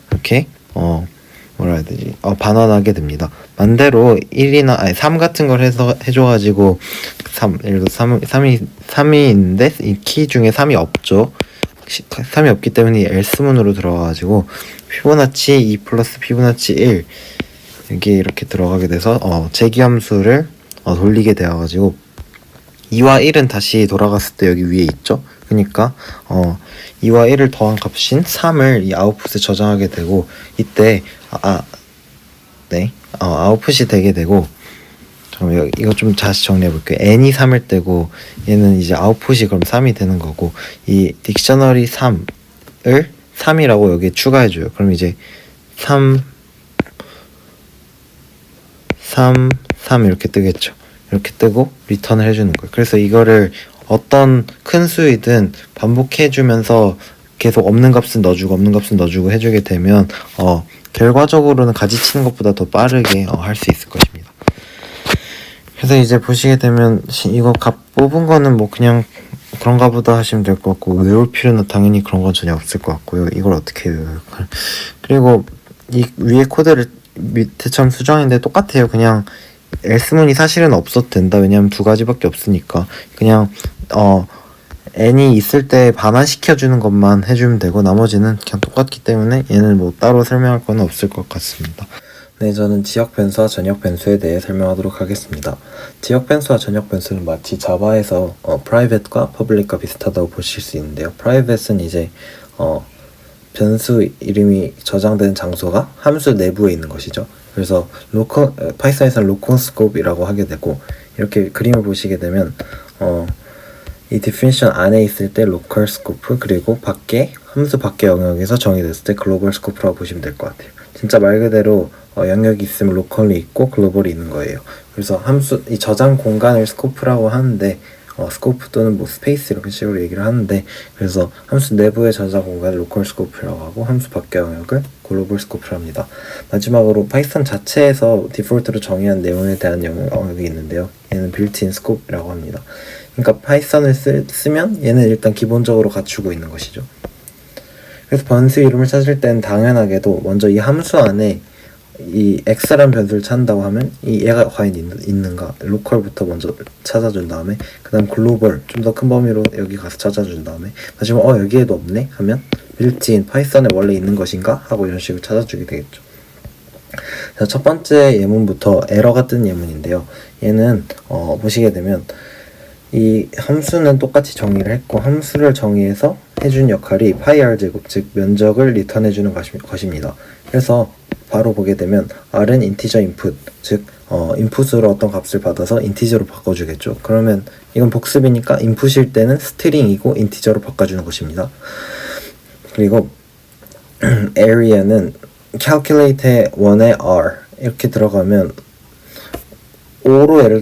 이렇게 뭐라 해야 되지? 반환하게 됩니다. 반대로 3 같은 걸 해줘가지고 예를 들어 3이 있는데 이 키 중에 3이 없죠. 3이 없기 때문에 else문으로 들어가가지고 피보나치 2 플러스 피보나치 1 여기 이렇게 들어가게 돼서 재기함수를 돌리게 되어가지고 2와 1은 다시 돌아갔을 때 여기 위에 있죠. 그러니까 2와 1을 더한 값인 3을 이 아웃풋에 저장하게 되고 이때 아웃풋이 되게 되고 이거 좀 다시 정리해 볼게요. n이 3일 때고 얘는 이제 아웃풋이 그럼 3이 되는 거고 이 딕셔너리 3을 3이라고 여기에 추가해 줘요. 그럼 이제 3 이렇게 뜨겠죠. 이렇게 뜨고 리턴을 해주는 거예요. 그래서 이거를 어떤 큰 수이든 반복해주면서 계속 없는 값은 넣어주고 해주게 되면 결과적으로는 가지치는 것보다 더 빠르게 할 수 있을 것입니다. 그래서 이제 보시게 되면 이거 값 뽑은 거는 뭐 그냥 그런가 보다 하시면 될 것 같고 외울 필요는 당연히 그런 건 전혀 없을 것 같고요. 이걸 어떻게 외워요? 그리고 이 위에 코드를 밑에처럼 수정했는데 똑같아요. 그냥 else문이 사실은 없어도 된다. 왜냐면 2가지밖에 없으니까 그냥 n이 있을 때 반환시켜주는 것만 해주면 되고 나머지는 그냥 똑같기 때문에 얘는 뭐 따로 설명할 건 없을 것 같습니다. 네, 저는 지역 변수와 전역 변수에 대해 설명하도록 하겠습니다. 지역 변수와 전역 변수는 마치 자바에서 private과 public과 비슷하다고 보실 수 있는데요. private은 이제 변수 이름이 저장된 장소가 함수 내부에 있는 것이죠. 그래서 파이썬에서는 로컬 스코프이라고 하게 되고 이렇게 그림을 보시게 되면 이 디피니션 안에 있을 때 로컬 스코프, 그리고 밖에 함수 밖의 영역에서 정의됐을 때 글로벌 스코프라고 보시면 될 것 같아요. 진짜 말 그대로 영역이 있으면 로컬이 있고 글로벌이 있는 거예요. 그래서 함수 이 저장 공간을 스코프라고 하는데 스코프 또는 뭐 스페이스 이렇게 식으로 얘기를 하는데, 그래서 함수 내부의 저장 공간을 로컬 스코프라고 하고 함수 밖의 영역을 글로벌 스코프라고 합니다. 마지막으로 파이썬 자체에서 디폴트로 정의한 내용에 대한 영역이 있는데요. 얘는 빌트인 스코프라고 합니다. 그러니까 파이썬을 쓰면 얘는 일단 기본적으로 갖추고 있는 것이죠. 그래서 변수 이름을 찾을 때는 당연하게도 먼저 이 함수 안에 이 x라는 변수를 찾는다고 하면 이 얘가 과연 있는가 로컬부터 먼저 찾아준 다음에 그 다음 글로벌 좀 더 큰 범위로 여기 가서 찾아준 다음에 마지막 여기에도 없네 하면 빌트인 파이썬에 원래 있는 것인가 하고 이런 식으로 찾아주게 되겠죠. 자, 첫 번째 예문부터 에러가 뜬 예문인데요. 얘는 보시게 되면 이 함수는 똑같이 정의를 했고 함수를 정의해서 해준 역할이 파이 r제곱, 즉 면적을 리턴해주는 것입니다. 그래서 바로 보게 되면 r은 인티저 인풋, 즉 인풋으로 어떤 값을 받아서 인티저로 바꿔주겠죠. 그러면 이건 복습이니까 인풋일 때는 스트링이고 인티저로 바꿔주는 것입니다. 그리고 area는 calculate의 1에 r 이렇게 들어가면 5로 예를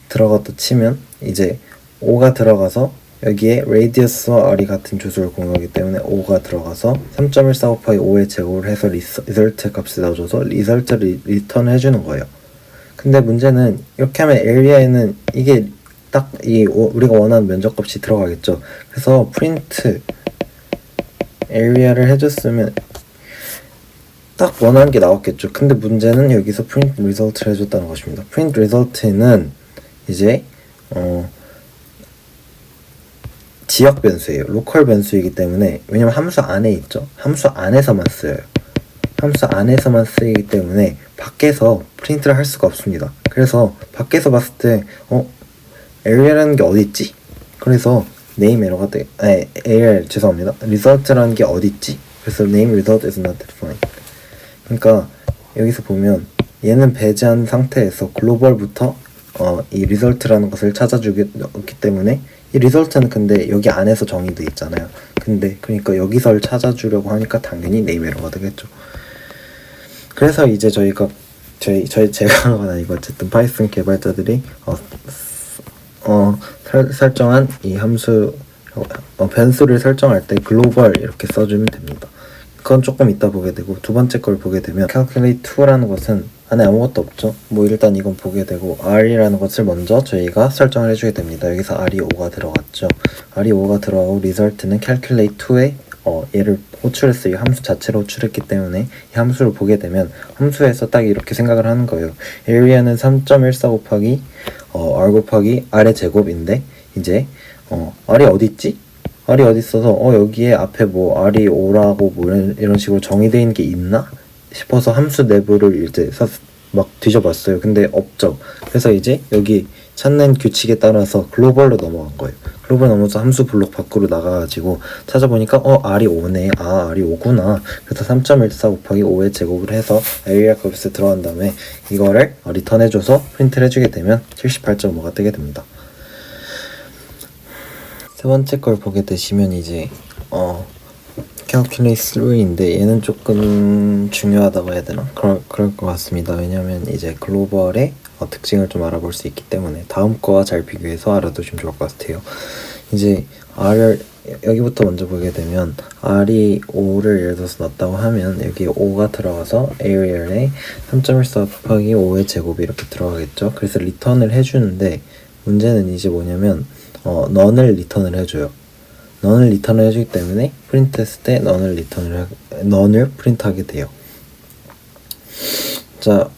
들어갔다 치면 이제 5가 들어가서 여기에 radius와 r이 같은 조수를 공유하기 때문에 5가 들어가서 3.14 곱하기 5의 제곱을 해서 result 값을 넣어줘서 result를 리턴을 해주는 거예요. 근데 문제는 이렇게 하면 area에는 이게 딱 우리가 원하는 면적값이 들어가겠죠. 그래서 print area를 해줬으면 딱 원하는 게 나왔겠죠. 근데 문제는 여기서 print result를 해줬다는 것입니다. print result는 이제 지역 변수예요. 로컬 변수이기 때문에, 왜냐면 함수 안에 있죠. 함수 안에서만 쓰여요. 함수 안에서만 쓰이기 때문에 밖에서 프린트를 할 수가 없습니다. 그래서 밖에서 봤을 때 area라는 게 어디 있지? 그래서 name 에러가 죄송합니다. result라는 게 어디 있지? 그래서 name result is not defined. 그러니까 여기서 보면 얘는 배제한 상태에서 글로벌부터 이 result라는 것을 찾아주기 때문에 이 result는 근데 여기 안에서 정의돼 있잖아요. 근데 그러니까 여기서를 찾아주려고 하니까 당연히 name 에러가 되겠죠. 그래서 이제 제가 하는 건 아니고 어쨌든 파이썬 개발자들이 설정한 이 함수 변수를 설정할 때 글로벌 이렇게 써주면 됩니다. 그건 조금 이따 보게 되고, 두 번째 걸 보게 되면 calculate2라는 것은 안에 아무것도 없죠. 뭐 일단 이건 보게 되고 r이라는 것을 먼저 저희가 설정을 해주게 됩니다. 여기서 r이 5가 들어갔죠. r이 5가 들어가고 result는 calculate2에 얘를 호출했어요. 이 함수 자체로 호출했기 때문에 이 함수를 보게 되면 함수에서 딱 이렇게 생각을 하는 거예요. area는 3.14 곱하기 r 곱하기 r의 제곱인데 이제 r이 어디 있지? r이 어디 있어서 여기에 앞에 뭐 r이 5라고 뭐 이런 식으로 정의되어 있는 게 있나 싶어서 함수 내부를 이제 막 뒤져봤어요. 근데 없죠. 그래서 이제 여기 찾는 규칙에 따라서 글로벌로 넘어간 거예요. 글로벌 넘어서 함수 블록 밖으로 나가가지고 찾아보니까 r이 5네. r이 5구나. 그래서 3.14 곱하기 5의 제곱을 해서 area 값에 들어간 다음에 이거를 리턴해줘서 프린트를 해주게 되면 78.5가 뜨게 됩니다. 세 번째 걸 보게 되시면 이제 calculate 3인데 얘는 조금 중요하다고 해야 되나? 그럴 것 같습니다. 왜냐면 이제 글로벌의 특징을 좀 알아볼 수 있기 때문에 다음 거와 잘 비교해서 알아두시면 좋을 것 같아요. 이제 r을 여기부터 먼저 보게 되면 r이 5를 예를 들어서 넣었다고 하면 여기 5가 들어가서 area에 3.14 곱하기 5의 제곱이 이렇게 들어가겠죠. 그래서 리턴을 해주는데 문제는 이제 뭐냐면 none을 리턴을 해줘요. none을 리턴을 해주기 때문에 프린트 했을 때 none을 프린트하게 돼요. 자,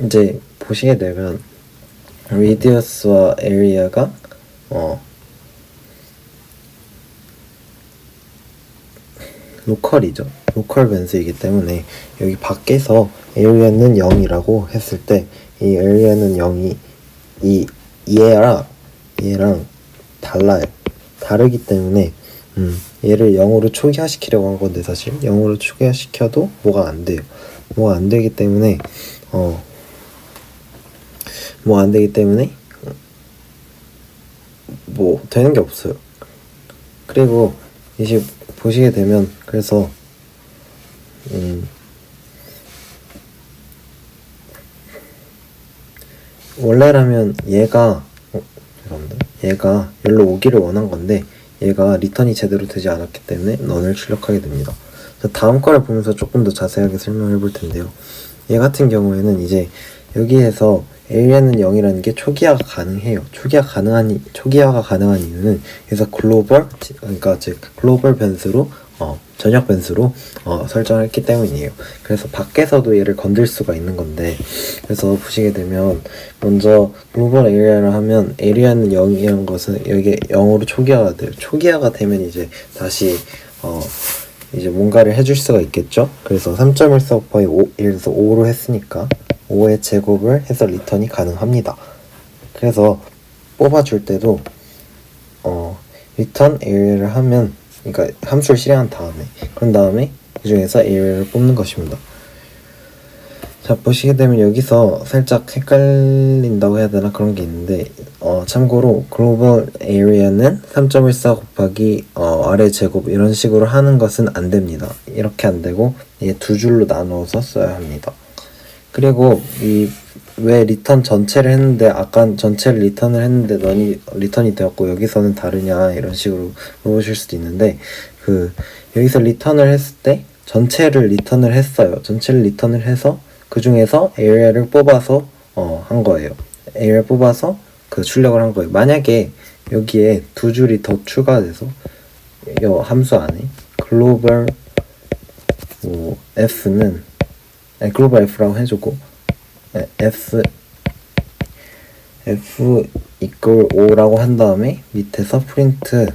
이제 보시게 되면 radius와 area가 로컬이죠. 로컬 변수이기 때문에 여기 밖에서 area는 0이라고 했을 때 이 area는 0이 얘랑 달라요. 다르기 때문에 얘를 0으로 초기화시키려고 한 건데 사실 0으로 초기화시켜도 뭐가 안 돼요. 뭐가 안 되기 때문에 뭐 되는 게 없어요. 그리고 이제 보시게 되면 그래서 원래라면 얘가 죄송합니다. 얘가 여기로 오기를 원한 건데 얘가 리턴이 제대로 되지 않았기 때문에 넌을 출력하게 됩니다. 자, 다음 거를 보면서 조금 더 자세하게 설명해 볼 텐데요. 얘 같은 경우에는 이제 여기에서 alien은 0이라는 게 초기화가 가능해요. 초기화가 가능한 이유는 그래서 그러니까 즉 글로벌 변수로 전역 변수로 설정을 했기 때문이에요. 그래서 밖에서도 얘를 건들 수가 있는 건데, 그래서 보시게 되면 먼저 글로벌 에리아를 하면 에리아는 0이라는 것은 여기 0으로 초기화가 돼요. 초기화가 되면 이제 다시 이제 뭔가를 해줄 수가 있겠죠. 그래서 3.14 곱하기 5, 예를 들어서 5로 했으니까 5의 제곱을 해서 리턴이 가능합니다. 그래서 뽑아줄 때도 리턴 에리아를 하면, 그러니까 함수를 실행한 다음에, 그런 다음에 그 중에서 에리아를 뽑는 것입니다. 자, 보시게 되면 여기서 살짝 헷갈린다고 해야 되나 그런 게 있는데, 참고로 글로벌 에리아는 3.14 곱하기 아래 제곱 이런 식으로 하는 것은 안 됩니다. 이렇게 안 되고 얘 두 줄로 나누어서 써야 합니다. 그리고 왜 리턴 전체를 했는데 아까 전체를 리턴을 했는데 넌이 리턴이 되었고 여기서는 다르냐 이런 식으로 물어보실 수도 있는데, 여기서 리턴을 했을 때 전체를 리턴을 했어요. 전체를 리턴을 해서 그 중에서 에리아를 뽑아서 한 거예요. 에리아를 뽑아서 출력을 한 거예요. 만약에 여기에 두 줄이 더 추가돼서 이 함수 안에 글로벌 f는 글로벌 f라고 해주고 f equal 5라고 한 다음에 밑에서 프린트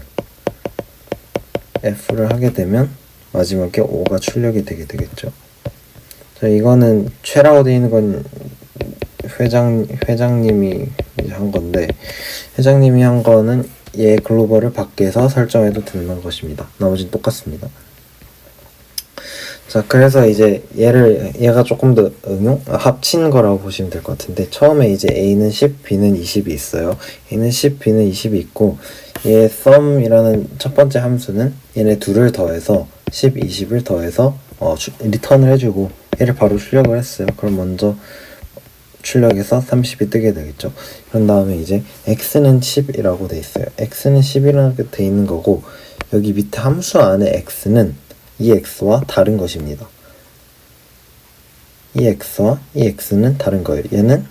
f를 하게 되면 마지막에 5가 출력이 되게 되겠죠. 자, 이거는 최라고 되어 있는 건 회장님이 한 건데, 회장님이 한 거는 얘 글로벌을 밖에서 설정해도 되는 것입니다. 나머지는 똑같습니다. 자, 그래서 이제 얘가 조금 더 합친 거라고 보시면 될 것 같은데, 처음에 이제 A는 10, B는 20이 있어요. A는 10, B는 20이 있고, 얘 sum이라는 첫 번째 함수는 얘네 둘을 더해서 10, 20을 더해서 리턴을 해주고 얘를 바로 출력을 했어요. 그럼 먼저 출력해서 30이 뜨게 되겠죠. 그런 다음에 이제 x는 10이라고 돼 있어요. x는 10이라고 돼 있는 거고, 여기 밑에 함수 안에 x는 이 x와 다른 것입니다. 이 x와 이 x는 다른 거예요. 얘는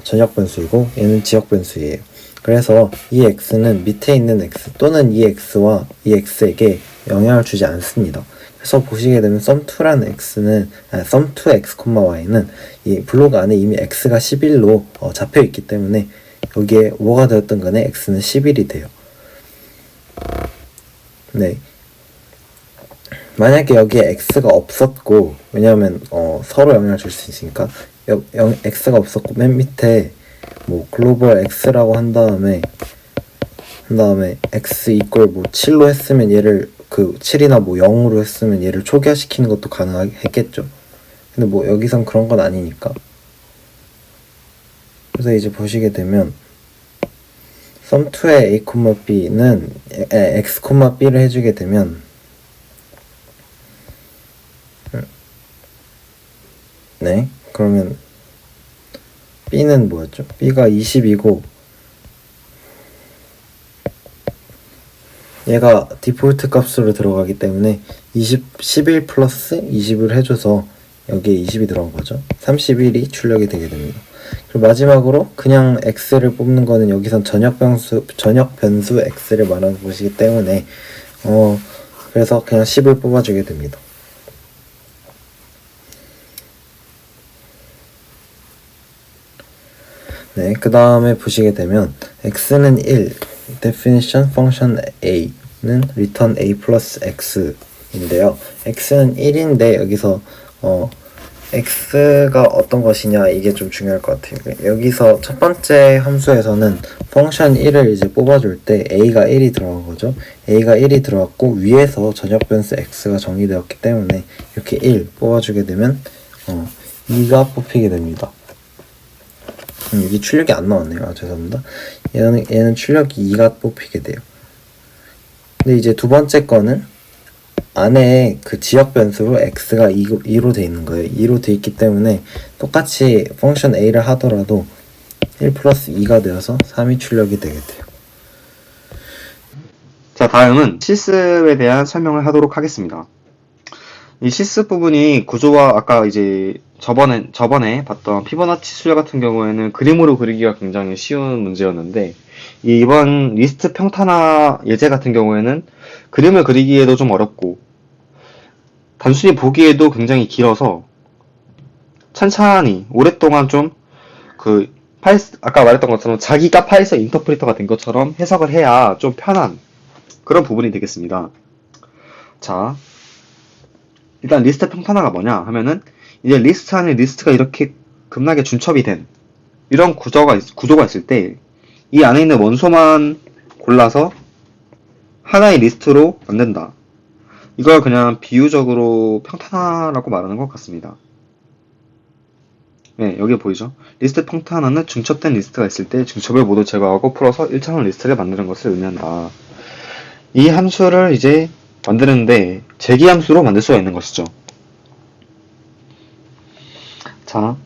전역 변수이고 얘는 지역 변수예요. 그래서 이 x는 밑에 있는 x 또는 이 x와 이 x에게 영향을 주지 않습니다. 그래서 보시게 되면 sum2라는 x는 sum2x, y는 이 블록 안에 이미 x가 11로 잡혀 있기 때문에 여기에 뭐가 되었던 간에 x는 11이 돼요. 네. 만약에 여기에 x가 없었고, 왜냐하면 서로 영향을 줄 수 있으니까 x가 없었고 맨 밑에 뭐 글로벌 x라고 한 다음에 x equal 뭐 7로 했으면 얘를 7이나 뭐 0으로 했으면 얘를 초기화시키는 것도 가능했겠죠. 근데 뭐 여기선 그런 건 아니니까. 그래서 이제 보시게 되면 sum2의 a, b는 x, b를 해주게 되면 네, 그러면 b는 뭐였죠? b가 20이고 얘가 디폴트 값으로 들어가기 때문에 11 플러스 20을 해줘서 여기에 20이 들어간 거죠. 31이 출력이 되게 됩니다. 그리고 마지막으로 그냥 x를 뽑는 거는 여기선 전역 변수 x를 말하는 것이기 때문에 그래서 그냥 10을 뽑아주게 됩니다. 네, 그 다음에 보시게 되면 x는 1, definition function a는 return a plus x인데요. x는 1인데 여기서 x가 어떤 것이냐 이게 좀 중요할 것 같아요. 여기서 첫 번째 함수에서는 펑션 1을 이제 뽑아줄 때 a가 1이 들어간 거죠. a가 1이 들어갔고 위에서 전역 변수 x가 정의되었기 때문에 이렇게 1 뽑아주게 되면 2가 뽑히게 됩니다. 여기 출력이 안 나왔네요. 아, 죄송합니다. 얘는 출력이 2가 뽑히게 돼요. 근데 이제 두 번째 거는 안에 그 지역 변수로 x가 2로 돼 있는 거예요. 2로 돼 있기 때문에 똑같이 펑션 a를 하더라도 1 플러스 2가 되어서 3이 출력이 되게 돼요. 자, 다음은 실습에 대한 설명을 하도록 하겠습니다. 이 실습 부분이 구조와 아까 이제 저번에 봤던 피보나치 수열 같은 경우에는 그림으로 그리기가 굉장히 쉬운 문제였는데, 이번 리스트 평탄화 예제 같은 경우에는 그림을 그리기에도 좀 어렵고, 단순히 보기에도 굉장히 길어서 천천히 오랫동안 좀 아까 말했던 것처럼 자기가 파이썬 인터프리터가 된 것처럼 해석을 해야 좀 편한 그런 부분이 되겠습니다. 자, 일단 리스트 평탄화가 뭐냐 하면은 이제 리스트 안에 리스트가 이렇게 급나게 준첩이 된 이런 구조가 있을 때 이 안에 있는 원소만 골라서 하나의 리스트로 만든다. 이걸 그냥 비유적으로 평탄화라고 말하는 것 같습니다. 네, 여기 보이죠? 리스트 평탄화는 중첩된 리스트가 있을 때 중첩을 모두 제거하고 풀어서 1차원 리스트를 만드는 것을 의미한다. 이 함수를 이제 만드는데 재기함수로 만들 수가 있는 것이죠. 자,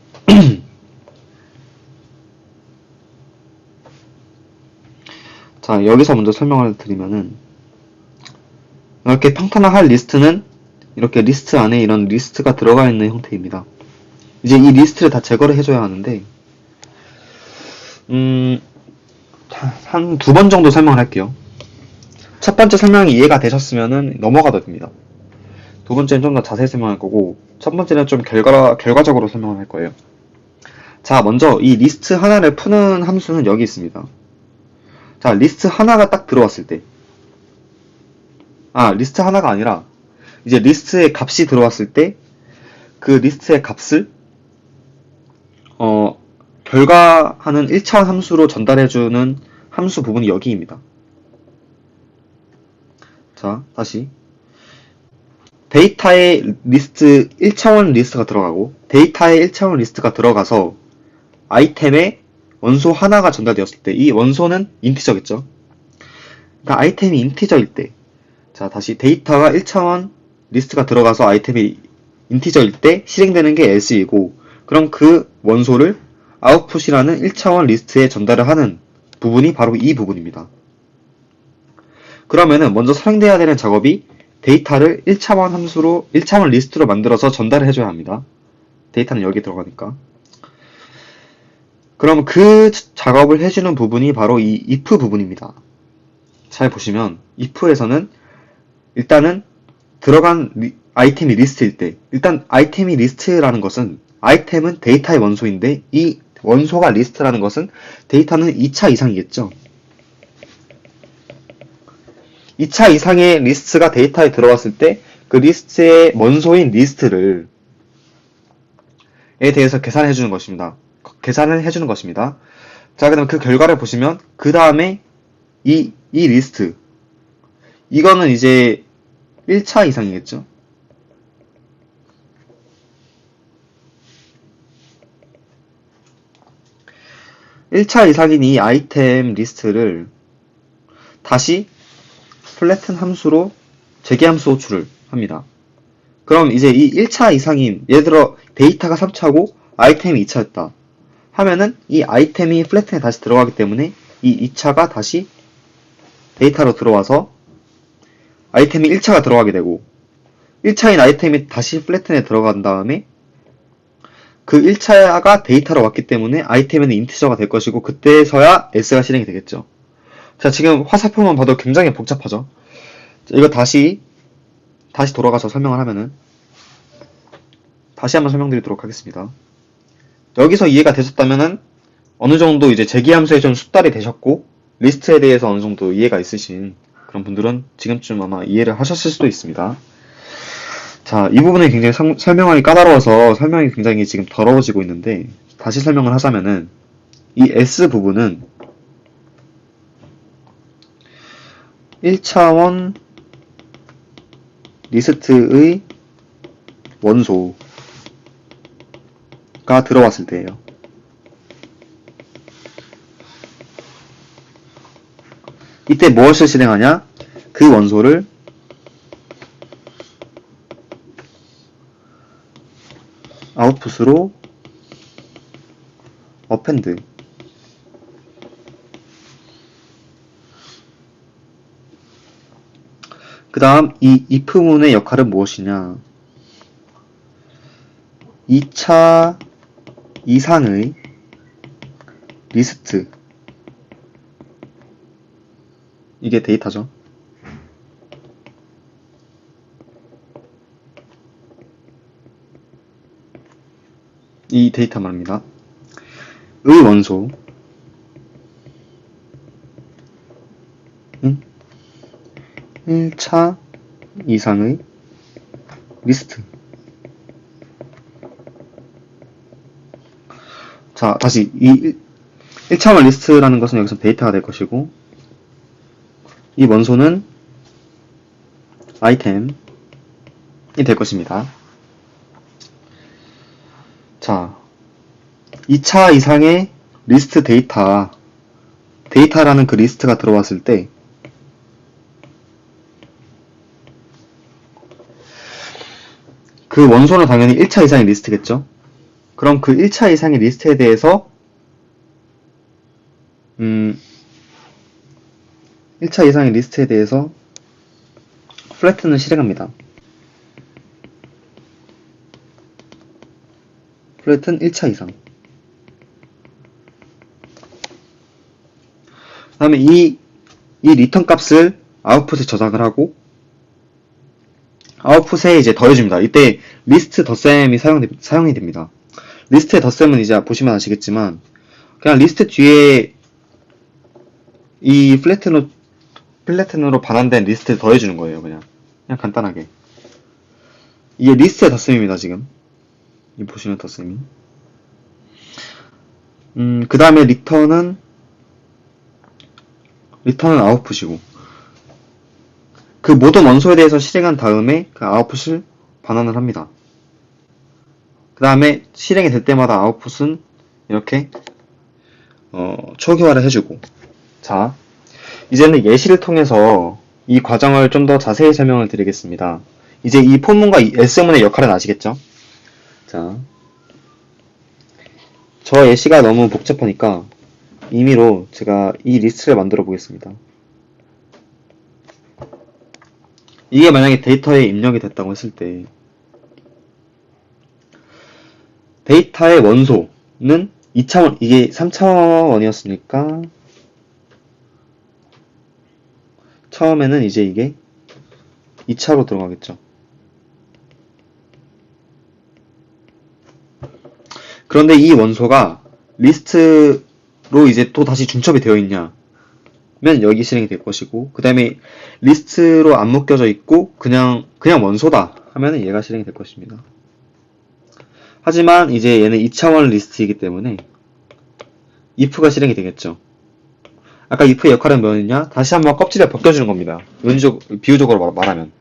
자, 여기서 먼저 설명을 드리면은 이렇게 평탄화할 리스트는 이렇게 리스트 안에 이런 리스트가 들어가 있는 형태입니다. 이제 이 리스트를 다 제거를 해줘야 하는데 한 두 번 정도 설명을 할게요. 첫 번째 설명이 이해가 되셨으면은 넘어가도 됩니다. 두 번째는 좀 더 자세히 설명할 거고, 첫 번째는 좀 결과적으로 설명을 할 거예요. 자, 먼저 이 리스트 하나를 푸는 함수는 여기 있습니다. 자, 리스트 하나가 딱 들어왔을 때, 리스트 하나가 아니라 이제 리스트의 값이 들어왔을 때 그 리스트의 값을 결과하는 1차원 함수로 전달해주는 함수 부분이 여기입니다. 자, 다시 데이터의 리스트 1차원 리스트가 들어가고 데이터의 1차원 리스트가 들어가서 아이템에 원소 하나가 전달되었을 때 이 원소는 인티저겠죠. 그러니까 아이템이 인티저일 때, 자, 다시 데이터가 1차원 리스트가 들어가서 아이템이 인티저일 때 실행되는 게 else이고, 그럼 그 원소를 아웃풋이라는 1차원 리스트에 전달을 하는 부분이 바로 이 부분입니다. 그러면은 먼저 실행돼야 되는 작업이 데이터를 1차원 리스트로 만들어서 전달을 해줘야 합니다. 데이터는 여기 들어가니까. 그럼 그 작업을 해주는 부분이 바로 이 if 부분입니다. 잘 보시면 if에서는 일단은 들어간 아이템이 리스트일 때, 일단 아이템이 리스트라는 것은 아이템은 데이터의 원소인데 이 원소가 리스트라는 것은 데이터는 2차 이상이겠죠. 2차 이상의 리스트가 데이터에 들어왔을 때 그 리스트의 원소인 리스트를 에 대해서 계산을 해주는 것입니다. 자, 그럼 그 결과를 보시면 그 다음에 이 리스트, 이거는 이제 1차 이상이겠죠. (1차) 이상인 이 아이템 리스트를 다시 플래튼 함수로 재계함수 호출을 합니다. 그럼 이제 이 1차 이상인, 예를 들어 데이터가 3차고 아이템이 2차였다 하면은 이 아이템이 플래튼에 다시 들어가기 때문에 이 2차가 다시 데이터로 들어와서 아이템이 1차가 들어가게 되고, 1차인 아이템이 다시 플래튼에 들어간 다음에 그 1차가 데이터로 왔기 때문에 아이템에는 인티저가 될 것이고, 그때서야 S가 실행이 되겠죠. 자, 지금 화살표만 봐도 굉장히 복잡하죠. 자, 이거 다시 돌아가서 설명을 하면은, 다시 한번 설명드리도록 하겠습니다. 여기서 이해가 되셨다면은 어느 정도 이제 재기함수에 좀 숙달이 되셨고 리스트에 대해서 어느 정도 이해가 있으신 그런 분들은 지금쯤 아마 이해를 하셨을 수도 있습니다. 자, 이 부분이 굉장히 설명하기 까다로워서 설명이 굉장히 지금 더러워지고 있는데, 다시 설명을 하자면은 이 S 부분은 1차원 리스트의 원소가 들어왔을 때예요. 이때 무엇을 실행하냐? 그 원소를 아웃풋으로 append. 그 다음 이 if문의 역할은 무엇이냐? 2차 이상의 리스트, 이게 데이터죠. 이 데이터 말입니다. 의 원소 1차 이상의 리스트. 자, 다시 이 1차원 리스트라는 것은 여기서 데이터가 될 것이고, 이 원소는 아이템이 될 것입니다. 자, 2차 이상의 리스트 데이터라는 그 리스트가 들어왔을 때 그 원소는 당연히 1차 이상의 리스트겠죠. 그럼 그 1차 이상의 리스트에 대해서 1차 이상의 리스트에 대해서 플래튼을 실행합니다. 플래튼 1차 이상. 그 다음에 이 리턴 값을 아웃풋에 저장을 하고 아웃풋에 이제 더해줍니다. 이때 리스트 덧셈이 사용이 됩니다. 리스트의 덧셈은 이제 보시면 아시겠지만 그냥 리스트 뒤에 이 플래튼으로 반환된 리스트를 더해주는 거예요. 그냥 간단하게. 이게 리스트의 덧셈입니다. 지금 이 보시면 덧셈이. 그 다음에 리턴은 아웃풋이고, 그 모든 원소에 대해서 실행한 다음에 그 아웃풋을 반환을 합니다. 그 다음에 실행이 될 때마다 아웃풋은 이렇게 초기화를 해주고. 자, 이제는 예시를 통해서 이 과정을 좀 더 자세히 설명을 드리겠습니다. 이제 이 포문과 이 S문의 역할은 아시겠죠? 자, 저 예시가 너무 복잡하니까 임의로 제가 이 리스트를 만들어 보겠습니다. 이게 만약에 데이터에 입력이 됐다고 했을 때 데이터의 원소는 2차원, 이게 3차원이었으니까 처음에는 이제 이게 2차로 들어가겠죠. 그런데 이 원소가 리스트로 이제 또 다시 중첩이 되어 있냐면 여기 실행이 될 것이고, 그 다음에 리스트로 안 묶여져 있고 그냥 원소다 하면은 얘가 실행이 될 것입니다. 하지만 이제 얘는 2차원 리스트이기 때문에 if가 실행이 되겠죠. 아까 if의 역할은 뭐였냐? 다시 한번 껍질을 벗겨주는 겁니다. 비유적으로 말하면.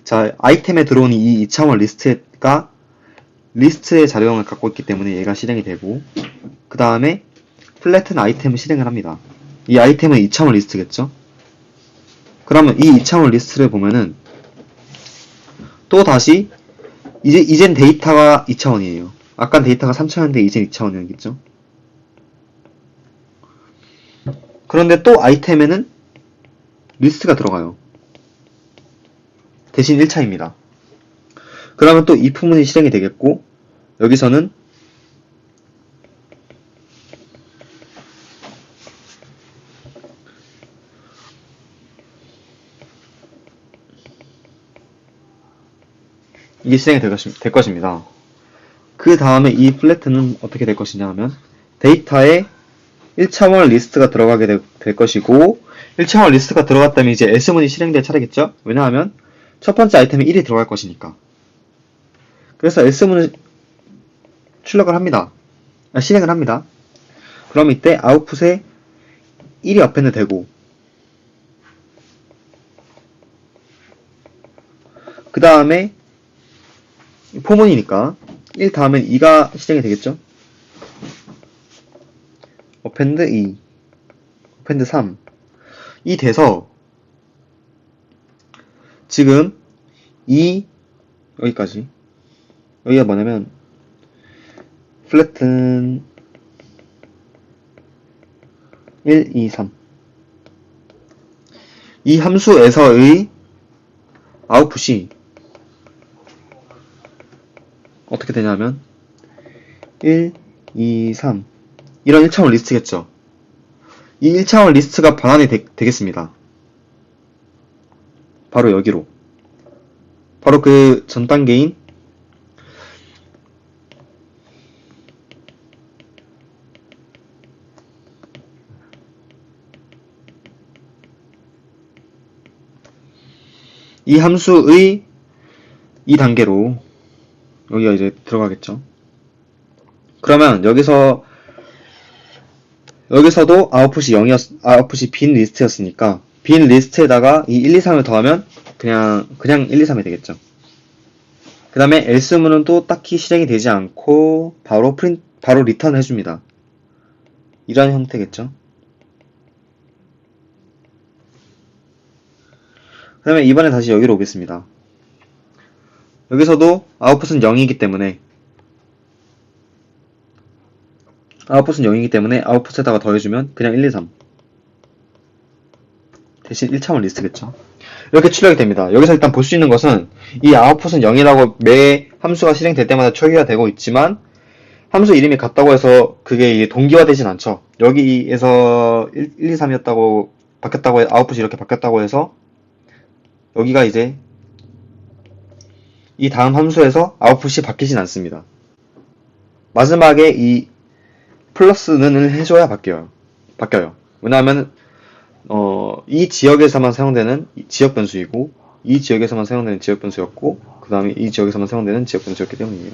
자, 아이템에 들어온 이 2차원 리스트가 리스트의 작용을 갖고 있기 때문에 얘가 실행이 되고, 그 다음에 플래튼 아이템을 실행을 합니다. 이 아이템은 2차원 리스트겠죠? 그러면 이 2차원 리스트를 보면은 또 다시 이젠 데이터가 2차원이에요. 아까 데이터가 3차원인데 이젠 2차원이겠죠? 그런데 또 아이템에는 리스트가 들어가요. 대신 1차입니다. 그러면 또 if문이 실행이 되겠고, 여기서는 이게 실행이 될 것입니다. 그 다음에 이 플래트는 어떻게 될 것이냐 하면 데이터에 1차원 리스트가 들어가게 될 것이고, 1차원 리스트가 들어갔다면 이제 S문이 실행될 차례겠죠? 왜냐하면 첫 번째 아이템에 1이 들어갈 것이니까. 그래서 S문을 출력을 합니다. 실행을 합니다. 그럼 이때 아웃풋에 1이 append 되고, 그 다음에 포문이니까 1 다음엔 2가 실행이 되겠죠? append 2, append 3. 이 돼서 지금 여기까지 여기가 뭐냐면 플래튼 1, 2, 3 이 함수에서의 아웃풋이 어떻게 되냐면 1, 2, 3 이런 1차원 리스트겠죠. 이 1차원 리스트가 반환이 되겠습니다. 바로 여기로. 바로 그 전 단계인 이 함수의 이 단계로 여기가 이제 들어가겠죠. 그러면 여기서도 아웃풋이 빈 리스트였으니까 빈 리스트에다가 이 1, 2, 3을 더하면 그냥 1, 2, 3이 되겠죠. 그 다음에 else문은 또 딱히 실행이 되지 않고 바로 리턴을 해줍니다. 이런 형태겠죠. 그 다음에 이번에 다시 여기로 오겠습니다. 여기서도 아웃풋은 0이기 때문에 아웃풋에다가 더해주면 그냥 1, 2, 3 대신 1차원 리스트겠죠. 이렇게 출력이 됩니다. 여기서 일단 볼 수 있는 것은 이 아웃풋은 0이라고 매 함수가 실행될 때마다 초기화 되고 있지만 함수 이름이 같다고 해서 그게 동기화되진 않죠. 여기에서 1, 2, 3이었다고 아웃풋이 이렇게 바뀌었다고 해서 여기가 이제 이 다음 함수에서 아웃풋이 바뀌진 않습니다. 마지막에 이 플러스는 해줘야 바뀌어요. 왜냐하면 이 지역에서만 사용되는 지역 변수이고 이 지역에서만 사용되는 지역 변수였고 그 다음에 이 지역에서만 사용되는 지역 변수였기 때문이에요.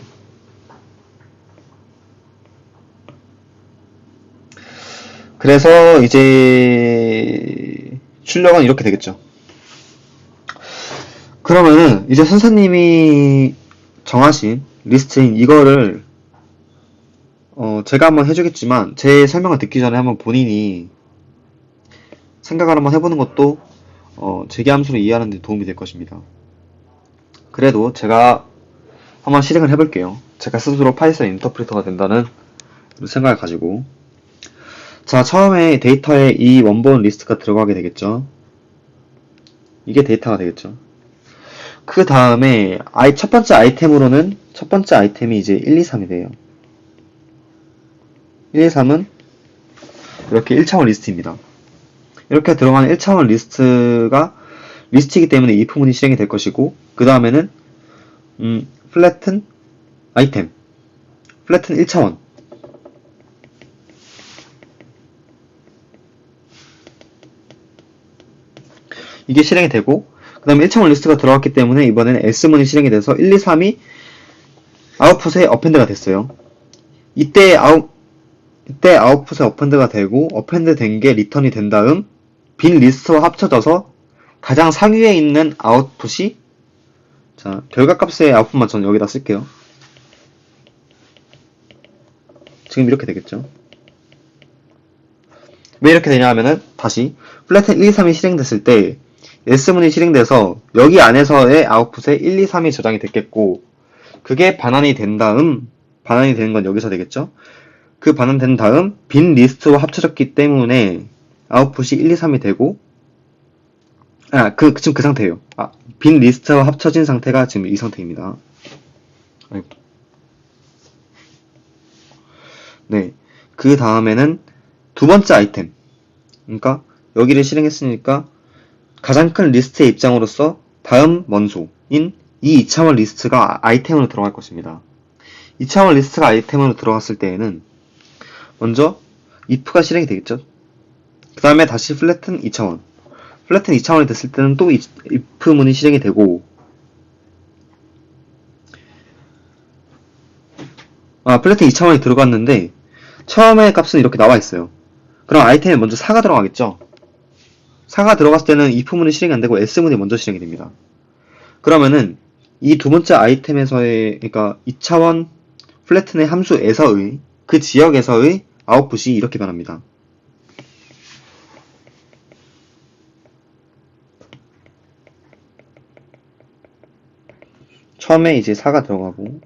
그래서 이제 출력은 이렇게 되겠죠. 그러면은 이제 선생님이 정하신 리스트인 이거를 제가 한번 해주겠지만 제 설명을 듣기 전에 한번 본인이 생각을 한번 해보는 것도 재계함수를 이해하는 데 도움이 될 것입니다. 그래도 제가 한번 실행을 해볼게요. 제가 스스로 파이썬 인터프리터가 된다는 생각을 가지고 자, 처음에 데이터에 이 원본 리스트가 들어가게 되겠죠. 이게 데이터가 되겠죠. 그 다음에 첫 번째 아이템이 이제 1, 2, 3이 돼요. 1, 2, 3은 이렇게 1차원 리스트입니다. 이렇게 들어가는 1차원 리스트가 리스트이기 때문에 if문이 실행이 될 것이고 그 다음에는 플래튼 아이템 플래튼 1차원 이게 실행이 되고 그 다음에 1차원 리스트가 들어갔기 때문에 이번에는 else문이 실행이 돼서 1, 2, 3이 아웃풋에 어펜드가 됐어요. 이때 아웃풋에 어펜드가 되고 어펜드 된 게 리턴이 된 다음 빈 리스트와 합쳐져서 가장 상위에 있는 아웃풋이 자 결과값의 아웃풋만 저는 여기다 쓸게요. 지금 이렇게 되겠죠. 왜 이렇게 되냐 하면은 다시 플래튼 1, 2, 3이 실행됐을 때 else문이 실행돼서 여기 안에서의 아웃풋에 1, 2, 3이 저장이 됐겠고 그게 반환이 되는 건 여기서 되겠죠. 그 반환된 다음 빈 리스트와 합쳐졌기 때문에 아웃풋이 1, 2, 3이 되고 지금 그 상태예요. 빈 리스트와 합쳐진 상태가 지금 이 상태입니다. 아이고. 네. 그 다음에는 두 번째 아이템. 그러니까 여기를 실행했으니까 가장 큰 리스트의 입장으로서 다음 먼소인 이 2차원 리스트가 아이템으로 들어갈 것입니다. 2차원 리스트가 아이템으로 들어갔을 때에는 먼저 if가 실행이 되겠죠. 그 다음에 다시 플래튼 2차원. 플래튼 2차원이 됐을 때는 또 if문이 실행이 되고 플래튼 2차원이 들어갔는데 처음에 값은 이렇게 나와 있어요. 그럼 아이템에 먼저 4가 들어가겠죠. 4가 들어갔을 때는 if문이 실행이 안 되고 else문이 먼저 실행이 됩니다. 그러면은 이 두 번째 아이템에서의 그러니까 2차원 플래튼의 함수에서의 그 지역에서의 아웃풋이 이렇게 변합니다. 처음에 이제 4가 들어가고,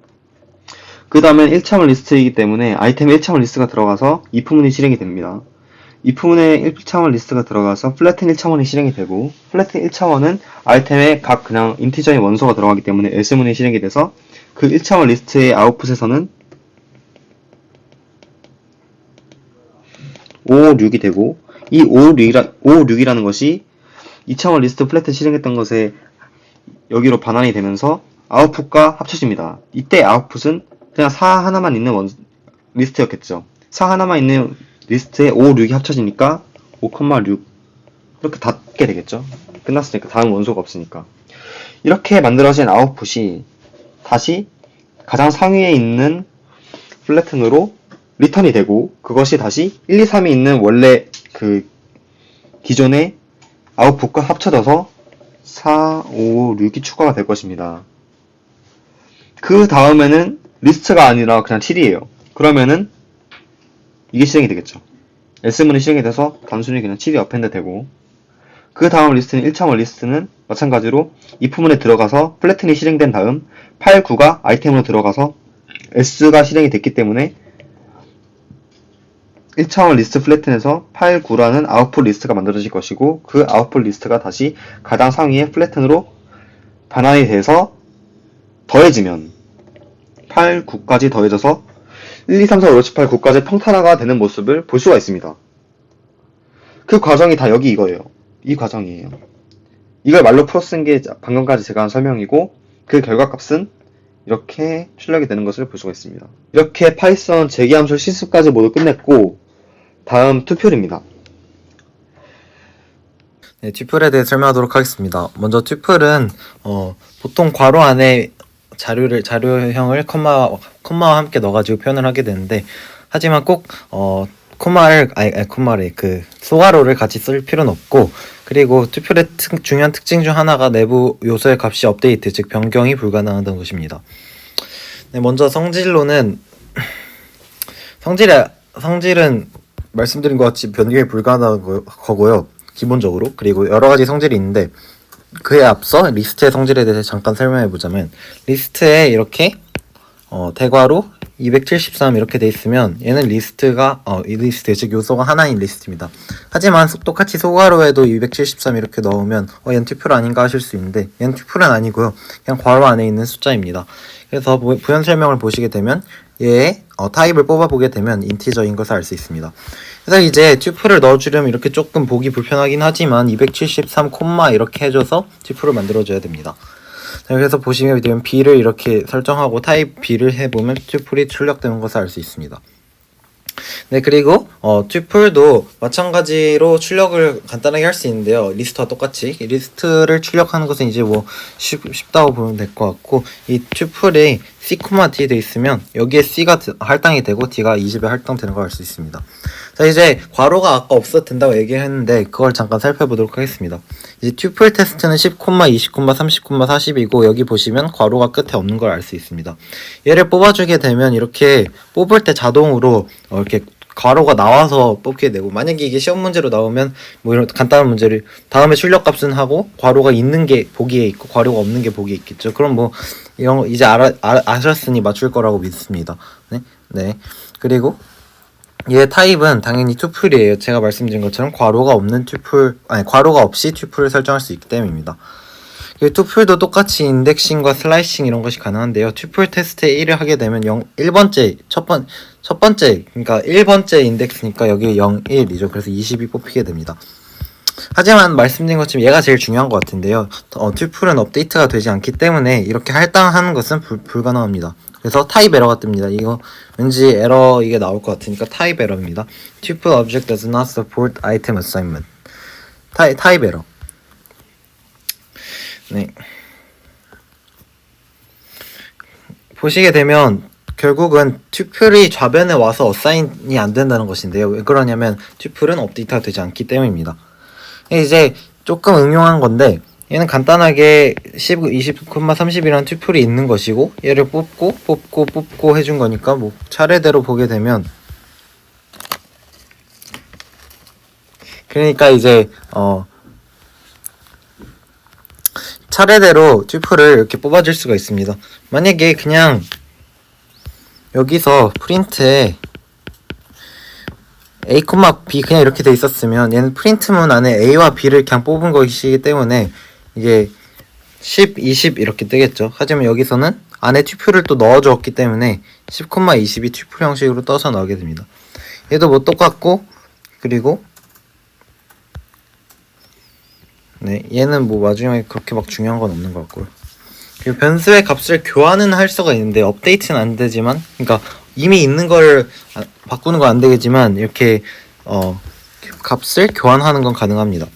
그 다음엔 1차원 리스트이기 때문에 아이템에 1차원 리스트가 들어가서 if문이 실행이 됩니다. if문에 1차원 리스트가 들어가서 플래튼 1차원이 실행이 되고, 플래튼 1차원은 아이템에 각 그냥 인티저의 원소가 들어가기 때문에 else문이 실행이 돼서 그 1차원 리스트의 아웃풋에서는 556이 되고, 이 556이라는 것이 2차원 리스트 플래튼 실행했던 것에 여기로 반환이 되면서 아웃풋과 합쳐집니다. 이때 아웃풋은 그냥 4 하나만 있는 리스트였겠죠. 4 하나만 있는 리스트에 5, 6이 합쳐지니까 5,6 이렇게 닫게 되겠죠. 끝났으니까 다음 원소가 없으니까. 이렇게 만들어진 아웃풋이 다시 가장 상위에 있는 플래튼으로 리턴이 되고, 그것이 다시 1, 2, 3이 있는 원래 그 기존의 아웃풋과 합쳐져서 4, 5, 6이 추가가 될 것입니다. 그 다음에는 리스트가 아니라 그냥 7이에요. 그러면은 이게 실행이 되겠죠. else문이 실행이 돼서 단순히 그냥 7이 append 되고, 그 다음 리스트는 1차원 리스트는 마찬가지로 if문에 들어가서 플래튼이 실행된 다음 8, 9가 아이템으로 들어가서 s가 실행이 됐기 때문에 1차원 리스트 플래튼에서 8, 9라는 아웃풋 리스트가 만들어질 것이고, 그 아웃풋 리스트가 다시 가장 상위의 플래튼으로 반환이 돼서 더해지면 8, 9까지 더해져서 1, 2, 3, 4, 5, 6, 7, 8, 9까지 평탄화가 되는 모습을 볼 수가 있습니다. 그 과정이 다 여기 이거예요. 이 과정이에요. 이걸 말로 풀어 쓴 게 방금까지 제가 한 설명이고, 그 결과값은 이렇게 출력이 되는 것을 볼 수가 있습니다. 이렇게 파이썬 재기함수 실습까지 모두 끝냈고, 다음 투표입니다. 네, 튜플에 대해 설명하도록 하겠습니다. 먼저 튜플은 보통 괄호 안에 자료형을 콤마와 함께 넣어가지고 표현을 하게 되는데, 하지만 꼭 콤마를 그 소괄호를 같이 쓸 필요는 없고, 그리고 튜플의 중요한 특징 중 하나가 내부 요소의 값이 업데이트, 즉 변경이 불가능하다는 것입니다. 네, 먼저 성질은 말씀드린 것 같이 변경이 불가능한 거고요, 기본적으로. 그리고 여러 가지 성질이 있는데, 그에 앞서 리스트의 성질에 대해서 잠깐 설명해 보자면, 리스트에 이렇게 대괄호 273 이렇게 돼 있으면 얘는 이 리스트 즉 요소가 하나인 리스트입니다. 하지만 똑같이 소괄호에도 273 이렇게 넣으면 얘는 튜플 아닌가 하실 수 있는데, 얘는 튜플은 아니고요, 그냥 괄호 안에 있는 숫자입니다. 그래서 부연 설명을 보시게 되면 얘의 타입을 뽑아보게 되면 인티저인 것을 알 수 있습니다. 그래서 이제 튜플을 넣어주려면 이렇게 조금 보기 불편하긴 하지만 273, 이렇게 해줘서 튜플을 만들어줘야 됩니다. 그래서 보시면 되면 B를 이렇게 설정하고 타입 B를 해보면 튜플이 출력되는 것을 알 수 있습니다. 네, 그리고 튜플도 마찬가지로 출력을 간단하게 할 수 있는데요, 리스트와 똑같이 리스트를 출력하는 것은 이제 뭐 쉽다고 보면 될 것 같고, 이 튜플에 C, D 돼 있으면 여기에 C가 할당이 되고 D가 20에 할당되는 걸 알 수 있습니다. 자, 이제 괄호가 아까 없어도 된다고 얘기했는데 그걸 잠깐 살펴보도록 하겠습니다. 이제 튜플 테스트는 10, 20, 30, 40이고, 여기 보시면 괄호가 끝에 없는 걸 알 수 있습니다. 얘를 뽑아주게 되면 이렇게 뽑을 때 자동으로 이렇게 괄호가 나와서 뽑게 되고, 만약에 이게 시험 문제로 나오면 뭐 이런 간단한 문제를 다음에 출력값은 하고 괄호가 있는 게 보기에 있고 괄호가 없는 게 보기에 있겠죠. 그럼 뭐 이런 거 이제 아셨으니 맞출 거라고 믿습니다. 네. 그리고 얘 타입은 당연히 튜플이에요. 제가 말씀드린 것처럼 괄호가 없이 튜플을 설정할 수 있기 때문입니다. 튜플도 똑같이 인덱싱과 슬라이싱 이런 것이 가능한데요, 튜플 테스트에 1을 하게 되면 1번째 그러니까 1번째 인덱스니까 여기 0, 1이죠. 그래서 20이 뽑히게 됩니다. 하지만 말씀드린 것처럼 얘가 제일 중요한 것 같은데요, 튜플은 업데이트가 되지 않기 때문에 이렇게 할당하는 것은 불가능합니다. 그래서 타입 에러가 뜹니다. 이거 왠지 에러 이게 나올 것 같으니까 타입 에러입니다. Tuple object does not support item assignment. 타입 에러. 네. 보시게 되면 결국은 튜플이 좌변에 와서 어사인이 안 된다는 것인데요, 왜 그러냐면 튜플은 업데이트가 되지 않기 때문입니다. 이제 조금 응용한 건데, 얘는 간단하게 10, 20, 30이라는 튜플이 있는 것이고, 얘를 뽑고 해준 거니까 뭐 차례대로 보게 되면, 그러니까 이제 차례대로 튜플을 이렇게 뽑아줄 수가 있습니다. 만약에 그냥 여기서 프린트에 A, B 그냥 이렇게 돼 있었으면 얘는 프린트문 안에 A와 B를 그냥 뽑은 것이기 때문에 이게 10, 20 이렇게 뜨겠죠. 하지만 여기서는 안에 튜플을 또 넣어주었기 때문에 10, 20이 튜플 형식으로 떠서 나오게 됩니다. 얘도 뭐 똑같고, 그리고 네, 얘는 뭐 마지막에 그렇게 막 중요한 건 없는 것 같고요. 그리고 변수의 값을 교환은 할 수가 있는데 업데이트는 안 되지만, 그러니까 이미 있는 걸 바꾸는 건 안 되겠지만 이렇게 값을 교환하는 건 가능합니다.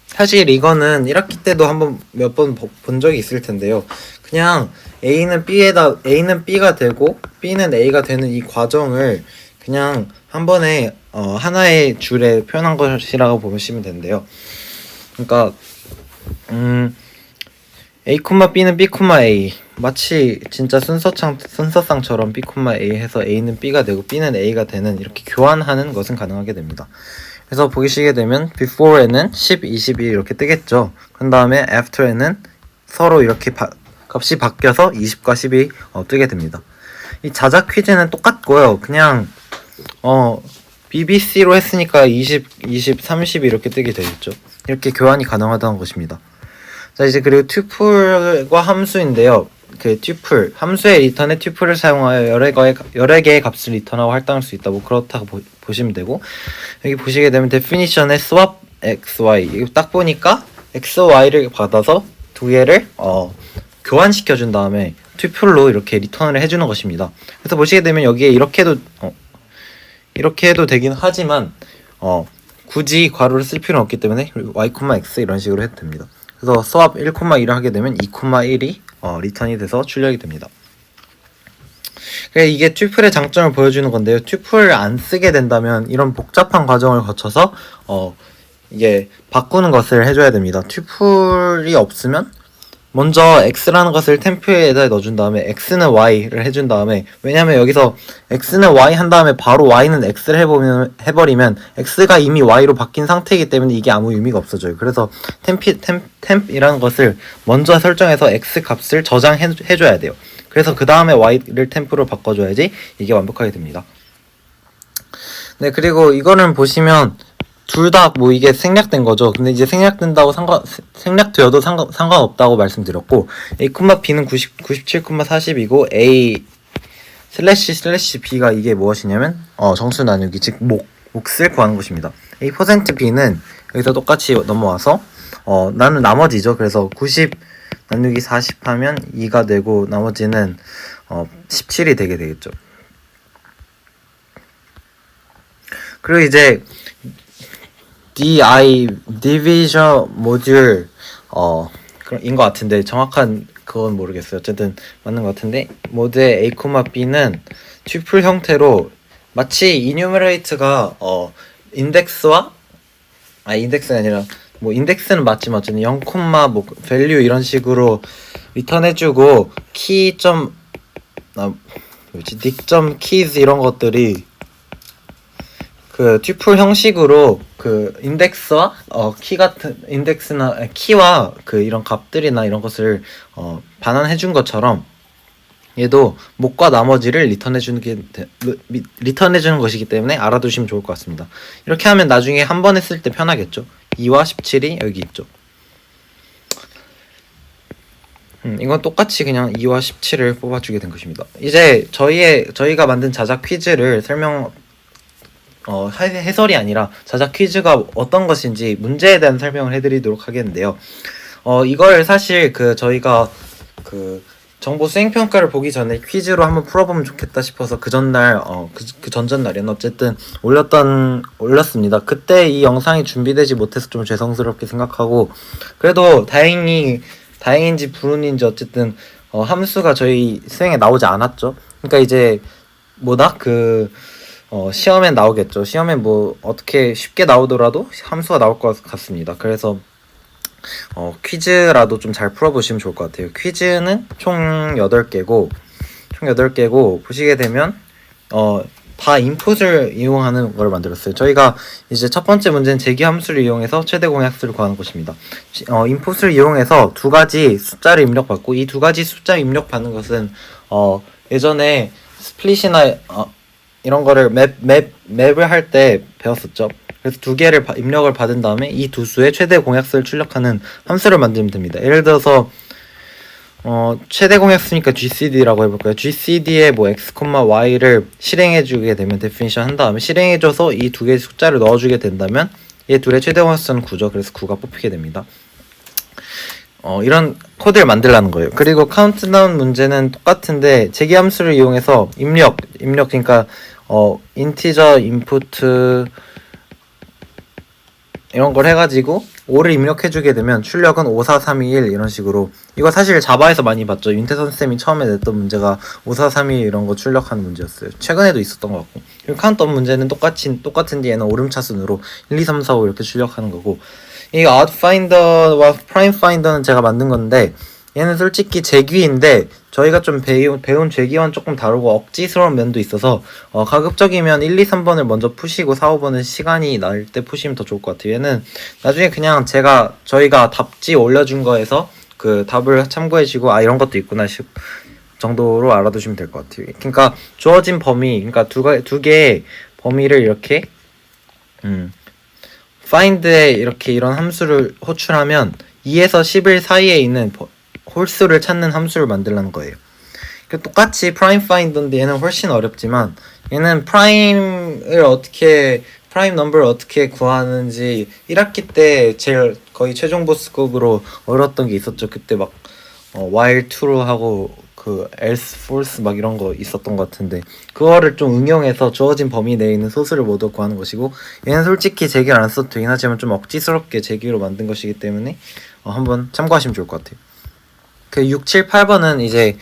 사실 이거는 1학기 때도 한번 몇 번 본 적이 있을 텐데요. 그냥 A는 B가 되고 B는 A가 되는 이 과정을 그냥 한 번에 하나의 줄에 표현한 것이라고 보시면 되는데요. 그러니까 A, B는 B, A 마치 진짜 순서상처럼 B, A 해서 A는 B가 되고 B는 A가 되는 이렇게 교환하는 것은 가능하게 됩니다. 그래서 보시게 되면 before에는 10, 21 이렇게 뜨겠죠. 그 다음에 after에는 서로 이렇게 값이 바뀌어서 20과 10이 뜨게 됩니다. 이 자작 퀴즈는 똑같고요. 그냥 BBC로 했으니까 20, 30 이렇게 뜨게 되겠죠. 이렇게 교환이 가능하다는 것입니다. 자, 이제 그리고 튜플과 함수인데요. 그 튜플, 함수의 리턴에 튜플을 사용하여 여러 개의 값을 리턴하고 할당할 수 있다. 뭐 그렇다고 보시면 되고, 여기 보시게 되면 definition에 swap x, y 이거 딱 보니까 x, y를 받아서 두 개를 교환시켜 준 다음에 튜플로 이렇게 리턴을 해주는 것입니다. 그래서 보시게 되면 여기에 이렇게 해도 되긴 하지만 굳이 괄호를 쓸 필요는 없기 때문에 y, x 이런 식으로 해도 됩니다. 그래서 swap 1, 1을 하게 되면 2, 1이 리턴이 돼서 출력이 됩니다. 이게 튜플의 장점을 보여주는 건데요. 튜플을 안 쓰게 된다면 이런 복잡한 과정을 거쳐서 이게 바꾸는 것을 해줘야 됩니다. 튜플이 없으면 먼저 x라는 것을 템플에다 넣어준 다음에 x는 y를 해준 다음에, 왜냐면 여기서 x는 y 한 다음에 바로 y는 x를 해버리면 x가 이미 y로 바뀐 상태이기 때문에 이게 아무 의미가 없어져요. 그래서 템이라는 것을 먼저 설정해서 x 값을 저장해줘야 돼요. 그래서 그 다음에 y를 템프로 바꿔줘야지 이게 완벽하게 됩니다. 네, 그리고 이거는 보시면 둘 다 뭐 이게 생략된 거죠. 근데 이제 생략된다고 생략되어도 상관없다고 말씀드렸고, A, B는 97, 40이고 A / B가 이게 무엇이냐면 정수 나누기, 즉 몫을 구하는 것입니다. A %B는 여기서 똑같이 넘어와서 나는 나머지죠. 그래서 90 나누기 40 하면 2가 되고 나머지는 17이 되게 되겠죠. 그리고 이제 division module 인 것 같은데 정확한 그건 모르겠어요. 어쨌든 맞는 것 같은데, 모드의 A, B는 튜플 형태로 마치 enumerate가 인덱스가 아니라 뭐 인덱스는 맞지만 어쨌든 0, 뭐 value 이런 식으로 리턴해주고 nick.keys 이런 것들이 그 튜플 형식으로 그 인덱스와 키와 그 이런 값들이나 이런 것을 반환해준 것처럼 얘도 목과 나머지를 리턴해주는 것이기 때문에 알아두시면 좋을 것 같습니다. 이렇게 하면 나중에 한 번 했을 때 편하겠죠. 2와 17이 여기 있죠. 이건 똑같이 그냥 2와 17을 뽑아주게 된 것입니다. 이제 저희가 만든 자작 퀴즈를 해설이 아니라 자작 퀴즈가 어떤 것인지 문제에 대한 설명을 해드리도록 하겠는데요. 이걸 사실 저희가 정보 수행평가를 보기 전에 퀴즈로 한번 풀어보면 좋겠다 싶어서 그 전날, 그 전전날이었나 어쨌든 올렸습니다. 그때 이 영상이 준비되지 못해서 좀 죄송스럽게 생각하고, 그래도 다행인지 불운인지 어쨌든 함수가 저희 수행에 나오지 않았죠. 그러니까 이제 시험엔 나오겠죠. 시험엔 뭐 어떻게 쉽게 나오더라도 함수가 나올 것 같습니다. 그래서 퀴즈라도 좀 잘 풀어보시면 좋을 것 같아요. 퀴즈는 총 8개고 보시게 되면 다 인풋을 이용하는 걸 만들었어요. 저희가 이제 첫 번째 문제는 재기 함수를 이용해서 최대 공약수를 구하는 것입니다. 인풋을 이용해서 두 가지 숫자를 입력받고 이 두 가지 숫자 입력받는 것은 예전에 스플릿이나 이런 거를 맵을 할 때 배웠었죠. 그래서 두 개를 입력을 받은 다음에 이 두 수의 최대 공약수를 출력하는 함수를 만들면 됩니다. 예를 들어서 최대 공약수니까 GCD라고 해볼까요? GCD에 뭐 x, y를 실행해주게 되면 데피니션 한 다음에 실행해줘서 이 두 개의 숫자를 넣어주게 된다면 얘 둘의 최대 공약수는 9죠. 그래서 9가 뽑히게 됩니다. 이런 코드를 만들라는 거예요. 그리고 카운트다운 문제는 똑같은데 재기 함수를 이용해서 입력 그러니까 인티저 인푸트 이런 걸 해가지고 5를 입력해주게 되면 출력은 5, 4, 3, 2, 1 이런 식으로. 이거 사실 자바에서 많이 봤죠. 윤태선 쌤이 처음에 냈던 문제가 5, 4, 3, 2 이런 거 출력하는 문제였어요. 최근에도 있었던 것 같고. 그리고 카운트다운 문제는 똑같은데 얘는 오름차순으로 1, 2, 3, 4, 5 이렇게 출력하는 거고. 이 outfinder와 primefinder는 제가 만든 건데 얘는 솔직히 재귀인데 저희가 좀 배운 재귀와는 조금 다르고 억지스러운 면도 있어서 가급적이면 1, 2, 3번을 먼저 푸시고 4, 5번은 시간이 날 때 푸시면 더 좋을 것 같아요. 얘는 나중에 그냥 저희가 답지 올려준 거에서 그 답을 참고해주고 이런 것도 있구나 정도로 알아두시면 될 것 같아요. 그러니까 주어진 범위, 그러니까 두 개의 범위를 이렇게 find에 이렇게 이런 함수를 호출하면 2에서 11 사이에 있는 홀수를 찾는 함수를 만들라는 거예요. 똑같이 prime finder인데 얘는 훨씬 어렵지만 얘는 프라임 넘버를 어떻게 구하는지 1학기 때 제일 거의 최종 보스급으로 어려웠던 게 있었죠. 그때 막 while true 하고 그 else false 막 이런 거 있었던 것 같은데 그거를 좀 응용해서 주어진 범위 내에 있는 소수를 모두 구하는 것이고 얘는 솔직히 재기를 안 써도 되긴 하지만 좀 억지스럽게 재기로 만든 것이기 때문에 한번 참고하시면 좋을 것 같아요. 그 6, 7, 8번은 이제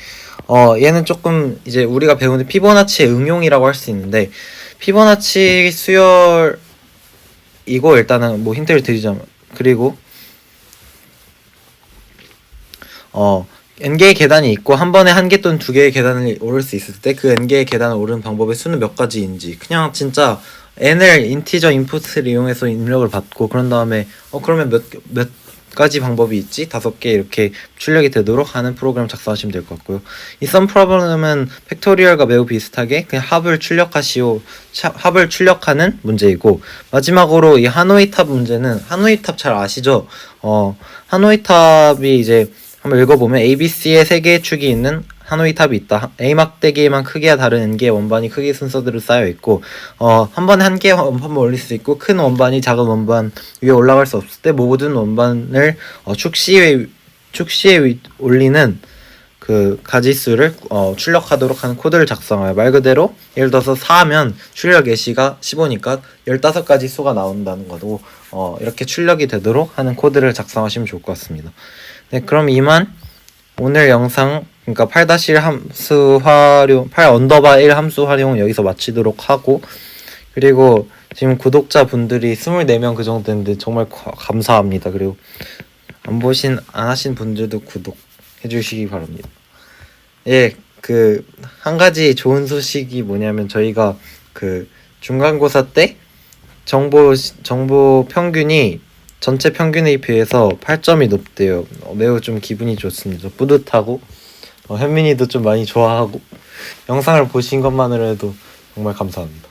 얘는 조금 이제 우리가 배우는 피보나치의 응용이라고 할 수 있는데 피보나치 수열이고 일단은 뭐 힌트를 드리자면 그리고 n개의 계단이 있고 한 번에 한 개 또는 두 개의 계단을 오를 수 있을 때 그 n개의 계단을 오르는 방법의 수는 몇 가지인지 그냥 진짜 n을 인티저 인풋을 이용해서 입력을 받고 그런 다음에 그러면 몇 가지 방법이 있지? 5개 이렇게 출력이 되도록 하는 프로그램 작성하시면 될 것 같고요. 이 sum problem은 팩토리얼과 매우 비슷하게 그냥 합을 출력하는 문제이고 마지막으로 이 하노이 탑 문제는 하노이 탑 잘 아시죠? 하노이 탑이 이제 한번 읽어보면 ABC의 3개의 축이 있는 하노이 탑이 있다. A 막대기에만 크기가 다른 n개의 원반이 크기 순서대로 쌓여있고 한 번에 한 개의 원반만 올릴 수 있고 큰 원반이 작은 원반 위에 올라갈 수 없을 때 모든 원반을 축시에 올리는 그 가지수를 출력하도록 하는 코드를 작성해요. 말 그대로 예를 들어서 4하면 출력 예시가 15니까 15가지 수가 나온다는 거고 이렇게 출력이 되도록 하는 코드를 작성하시면 좋을 것 같습니다. 네, 그럼 이만 오늘 영상 그러니까 8-1 함수 활용 8_1 함수 활용은 여기서 마치도록 하고 그리고 지금 구독자분들이 24명 그 정도 됐는데 정말 감사합니다. 그리고 안 하신 분들도 구독해 주시기 바랍니다. 예, 그 한 가지 좋은 소식이 뭐냐면 저희가 그 중간고사 때 정보 평균이 전체 평균에 비해서 8점이 높대요. 매우 좀 기분이 좋습니다. 뿌듯하고 현민이도 좀 많이 좋아하고 영상을 보신 것만으로도 정말 감사합니다.